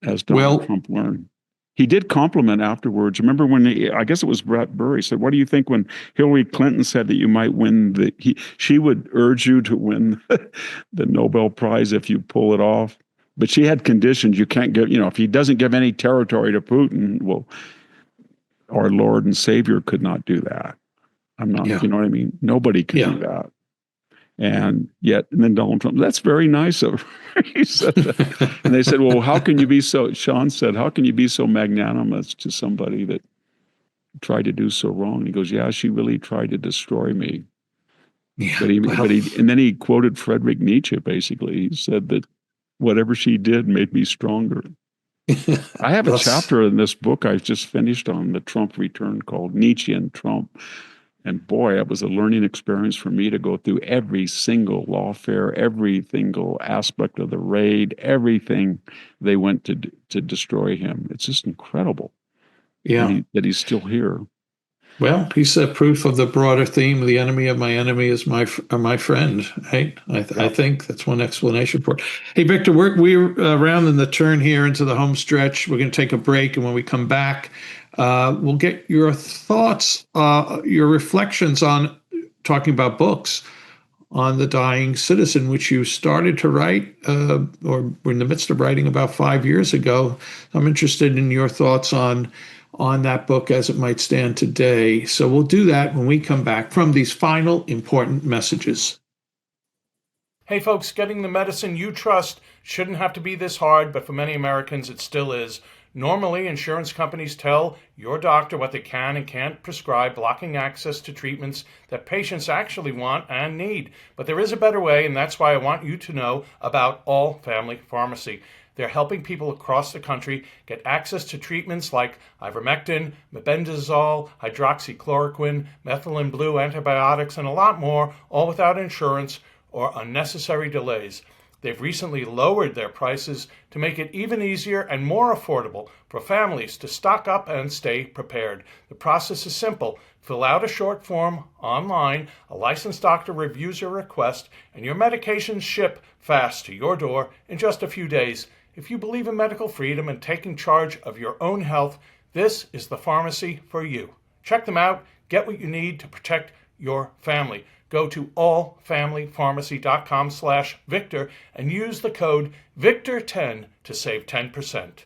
S2: as Donald Trump learned. He did compliment afterwards. Remember when I guess it was Brett Burry said, "What do you think when Hillary Clinton said that you might win she would urge you to win the Nobel Prize if you pull it off, but she had conditions. You can't give, if he doesn't give any territory to Putin, well, our Lord and Savior could not do that. I'm not, you know what I mean? Nobody can do that." And then Donald Trump, that's very nice of her. He said that. And they said, well, Sean said, how can you be so magnanimous to somebody that tried to do so wrong? He goes, yeah, she really tried to destroy me. Yeah, and then he quoted Friedrich Nietzsche, basically. He said that whatever she did made me stronger. I have a chapter in this book I just finished on the Trump return called Nietzsche and Trump. And boy, it was a learning experience for me to go through every single lawfare, every single aspect of the raid, everything they went to destroy him. It's just incredible that he's still here.
S1: Well, he's proof of the broader theme: the enemy of my enemy is my friend. Right? I think that's one explanation for it. Hey, Victor, we're rounding the turn here into the home stretch. We're going to take a break, and when we come back, we'll get your thoughts, your reflections on talking about books on the dying citizen, which you started to write or were in the midst of writing about 5 years ago. I'm interested in your thoughts on that book as it might stand today. So we'll do that when we come back from these final important messages.
S4: Hey folks, getting the medicine you trust shouldn't have to be this hard, but for many Americans it still is. Normally, insurance companies tell your doctor what they can and can't prescribe, blocking access to treatments that patients actually want and need. But there is a better way, and that's why I want you to know about All Family Pharmacy. They're helping people across the country get access to treatments like ivermectin, mebendazole, hydroxychloroquine, methylene blue antibiotics, and a lot more, all without insurance or unnecessary delays. They've recently lowered their prices to make it even easier and more affordable for families to stock up and stay prepared. The process is simple. Fill out a short form online, a licensed doctor reviews your request, and your medications ship fast to your door in just a few days. If you believe in medical freedom and taking charge of your own health, this is the pharmacy for you. Check them out. Get what you need to protect your family. Go to allfamilypharmacy.com/Victor and use the code VICTOR10 to save 10%.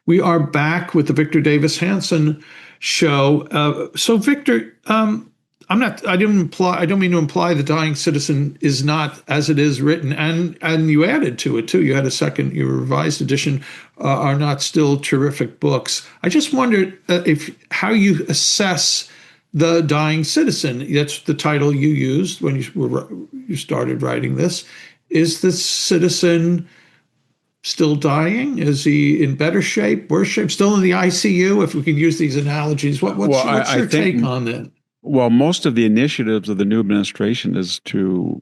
S1: We are back with the Victor Davis Hanson show. So Victor, I don't mean to imply the dying citizen is not as it is written, and you added to it too. You had your revised edition are not still terrific books. I just wondered how you assess The Dying Citizen. That's the title you used when you started writing this. Is the citizen still dying? Is he in better shape, worse shape, still in the ICU? If we can use these analogies, what's your take on that?
S2: Well, most of the initiatives of the new administration is to,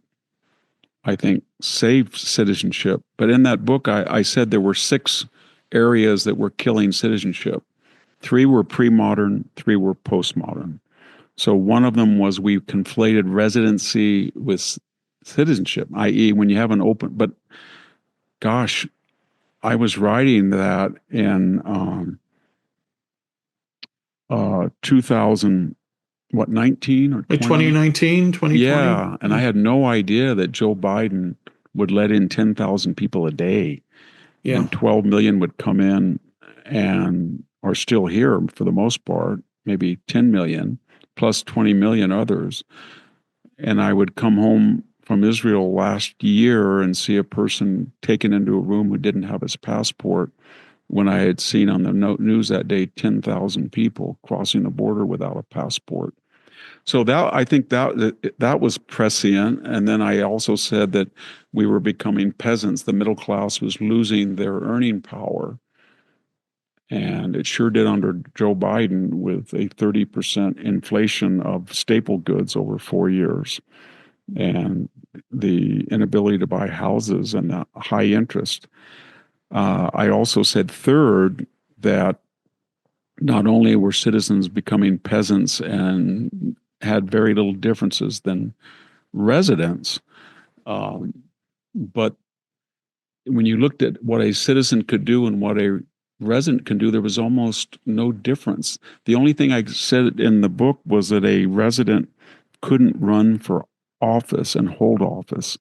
S2: I think, save citizenship. But in that book, I said there were 6 areas that were killing citizenship. 3 were pre-modern, 3 were postmodern. So one of them was we conflated residency with citizenship, i.e. when you have an open, but gosh, I was writing that in 19 or 20?
S1: Like 2019, 2020?
S2: Yeah, and I had no idea that Joe Biden would let in 10,000 people a day.
S1: Yeah.
S2: And 12 million would come in and are still here for the most part, maybe 10 million. Plus 20 million others. And I would come home from Israel last year and see a person taken into a room who didn't have his passport when I had seen on the news that day 10,000 people crossing the border without a passport. So I think that was prescient. And then I also said that we were becoming peasants. The middle class was losing their earning power. And it sure did under Joe Biden with a 30% inflation of staple goods over 4 years and the inability to buy houses and the high interest. I also said third that not only were citizens becoming peasants and had very little differences than residents, but when you looked at what a citizen could do and what a resident can do, there was almost no difference. The only thing I said in the book was that a resident couldn't run for office and hold office,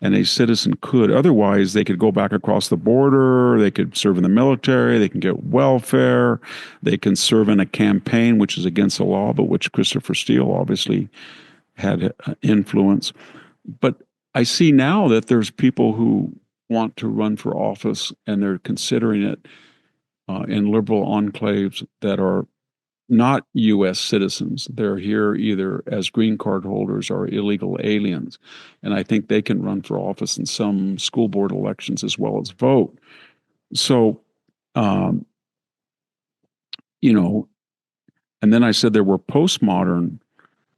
S2: and a citizen could. Otherwise, they could go back across the border, they could serve in the military, they can get welfare, they can serve in a campaign, which is against the law, but which Christopher Steele obviously had influence. But I see now that there's people who want to run for office, and they're considering it in liberal enclaves that are not U.S. citizens. They're here either as green card holders or illegal aliens. And I think they can run for office in some school board elections as well as vote. So, and then I said there were postmodern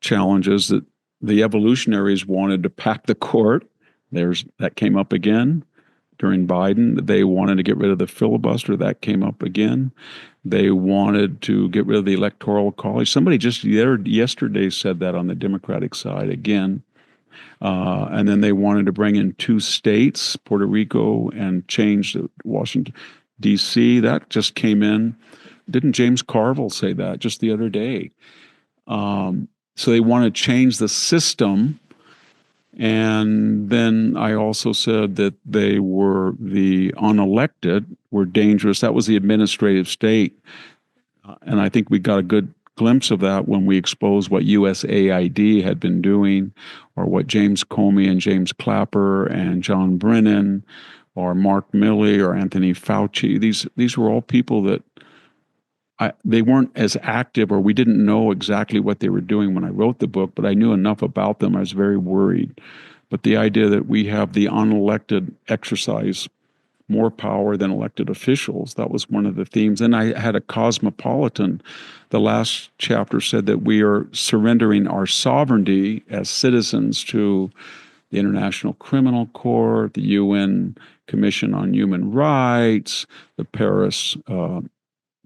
S2: challenges that the evolutionaries wanted to pack the court. That came up again. During Biden, they wanted to get rid of the filibuster. That came up again. They wanted to get rid of the Electoral College. Somebody just yesterday said that on the Democratic side again. And then they wanted to bring in 2 states, Puerto Rico, and change Washington, D.C. That just came in. Didn't James Carville say that just the other day? So they want to change the system. And then I also said that the unelected were dangerous. That was the administrative state. And I think we got a good glimpse of that when we exposed what USAID had been doing, or what James Comey and James Clapper and John Brennan or Mark Milley or Anthony Fauci. These were all people that they weren't as active, or we didn't know exactly what they were doing when I wrote the book, but I knew enough about them. I was very worried. But the idea that we have the unelected exercise more power than elected officials, that was one of the themes. And I had a Cosmopolitan. The last chapter said that we are surrendering our sovereignty as citizens to the International Criminal Court, the UN Commission on Human Rights, the Paris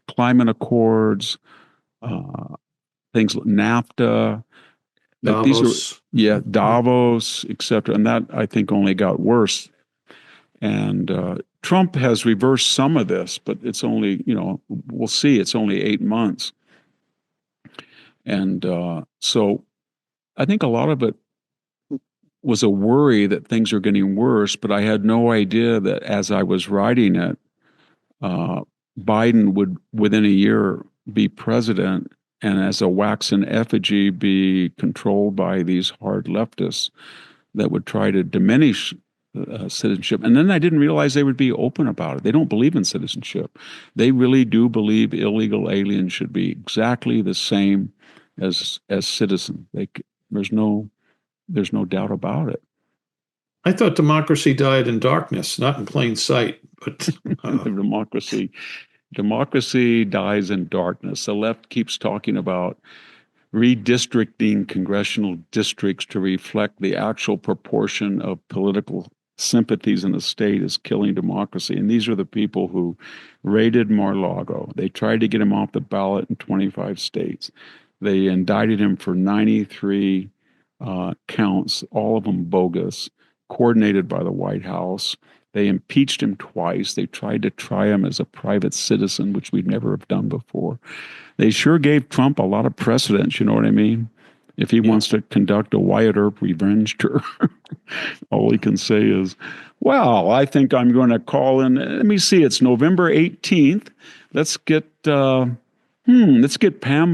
S2: Climate Accords, things like NAFTA.
S1: Davos.
S2: Davos, et cetera. And that, I think, only got worse. And Trump has reversed some of this, but it's only, we'll see, it's only 8 months. And so I think a lot of it was a worry that things are getting worse, but I had no idea that as I was writing it, Biden would, within a year, be president, and as a waxen effigy, be controlled by these hard leftists that would try to diminish citizenship. And then I didn't realize they would be open about it. They don't believe in citizenship. They really do believe illegal aliens should be exactly the same as citizens. There's no doubt about it.
S1: I thought democracy died in darkness, not in plain sight. But
S2: democracy dies in darkness. The left keeps talking about redistricting congressional districts to reflect the actual proportion of political sympathies in the state is killing democracy. And these are the people who raided Mar-a-Lago. They tried to get him off the ballot in 25 states. They indicted him for 93 counts, all of them bogus, coordinated by the White House. They impeached him twice. They tried to try him as a private citizen, which we'd never have done before. They sure gave Trump a lot of precedence, you know what I mean? If he wants to conduct a Wyatt Earp revenge tour, all he can say is, well, I think I'm going to call in. Let me see, it's November 18th. Let's get Pam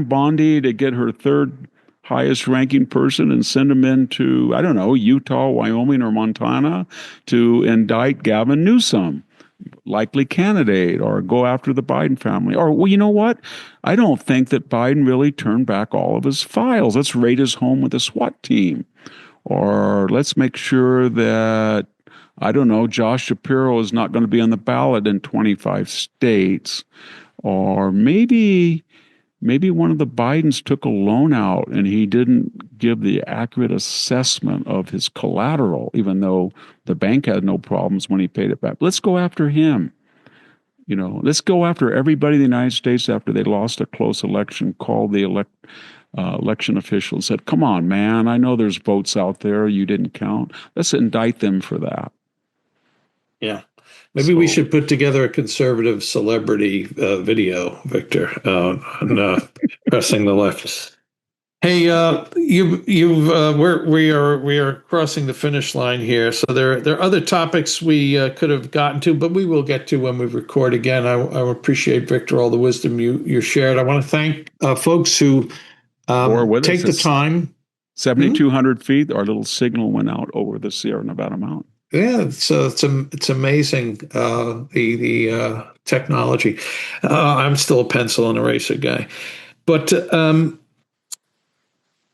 S2: Bondi to get her third highest ranking person and send him into, I don't know, Utah, Wyoming, or Montana to indict Gavin Newsom, likely candidate, or go after the Biden family. Or, well, you know what? I don't think that Biden really turned back all of his files. Let's raid his home with a SWAT team. Or let's make sure that, I don't know, Josh Shapiro is not going to be on the ballot in 25 states. Or maybe one of the Bidens took a loan out and he didn't give the accurate assessment of his collateral, even though the bank had no problems when he paid it back. Let's go after him. Let's go after everybody in the United States after they lost a close election, called the election official and said, come on, man, I know there's votes out there you didn't count. Let's indict them for that.
S1: Yeah. Maybe we should put together a conservative celebrity video, Victor, on pressing the left. Hey, we are crossing the finish line here. So there are other topics we could have gotten to, but we will get to when we record again. I appreciate, Victor, all the wisdom you shared. I want to thank folks who take the time.
S2: 7,200 feet, our little signal went out over the Sierra Nevada mountain.
S1: Yeah, it's amazing, the technology. I'm still a pencil and eraser guy, but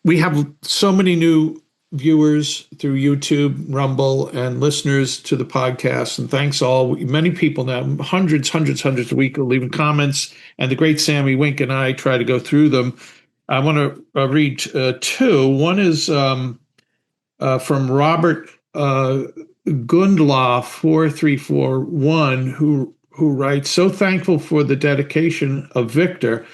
S1: we have so many new viewers through YouTube, Rumble, and listeners to the podcast. And thanks all. Many people now, hundreds a week, are leaving comments. And the great Sammy Wink and I try to go through them. I want to read two. One is from Robert Gundlaw 4341, who writes, so thankful for the dedication of Victor,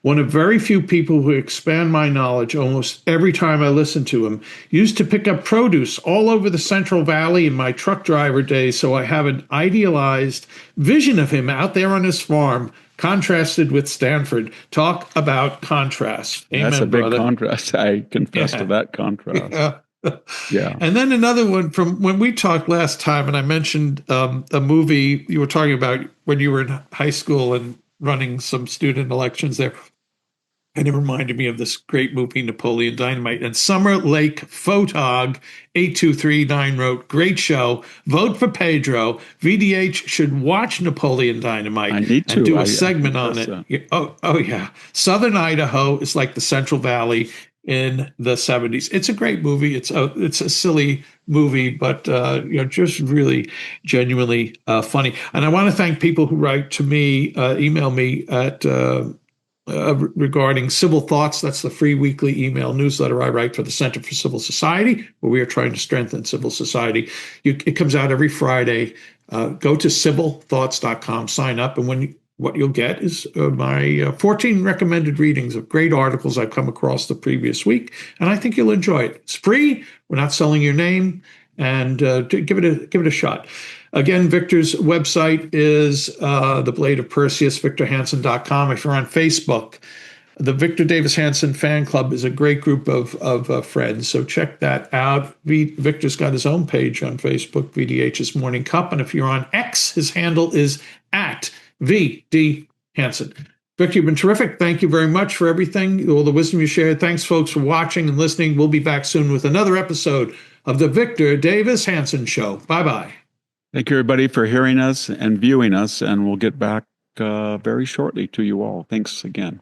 S1: one of very few people who expand my knowledge almost every time I listen to him. Used to pick up produce all over the Central Valley in my truck driver days, so I have an idealized vision of him out there on his farm, contrasted with Stanford. Talk about contrast. Amen,
S2: That's a big
S1: brother.
S2: contrast. I confess to that contrast.
S1: Yeah.
S2: Yeah.
S1: And then another one from when we talked last time, and I mentioned a movie you were talking about when you were in high school and running some student elections there. And it reminded me of this great movie, Napoleon Dynamite. And Summer Lake Photog 8239 wrote, great show. Vote for Pedro. VDH should watch Napoleon Dynamite
S2: I need to.
S1: and do a segment on
S2: confess
S1: it. Oh, yeah. Southern Idaho is like the Central Valley in the 70s. It's a great movie. It's a silly movie, but just really genuinely funny. And I want to thank people who write to me, email me at regarding Civil Thoughts. That's the free weekly email newsletter I write for the Center for Civil Society, where we are trying to strengthen civil society. It comes out every Friday. Go to civilthoughts.com, sign up, and what you'll get is my 14 recommended readings of great articles I've come across the previous week, and I think you'll enjoy it. It's free. We're not selling your name, and give it a shot. Again, Victor's website is The Blade of Perseus, victorhanson.com. If you're on Facebook, the Victor Davis Hanson fan club is a great group of friends, so check that out. Victor's got his own page on Facebook, VDH's Morning Cup, and if you're on X, his handle is at VD Hanson. Victor, you've been terrific. Thank you very much for everything, all the wisdom you shared. Thanks, folks, for watching and listening. We'll be back soon with another episode of the Victor Davis Hanson Show. Bye-bye.
S2: Thank you, everybody, for hearing us and viewing us, and we'll get back very shortly to you all. Thanks again.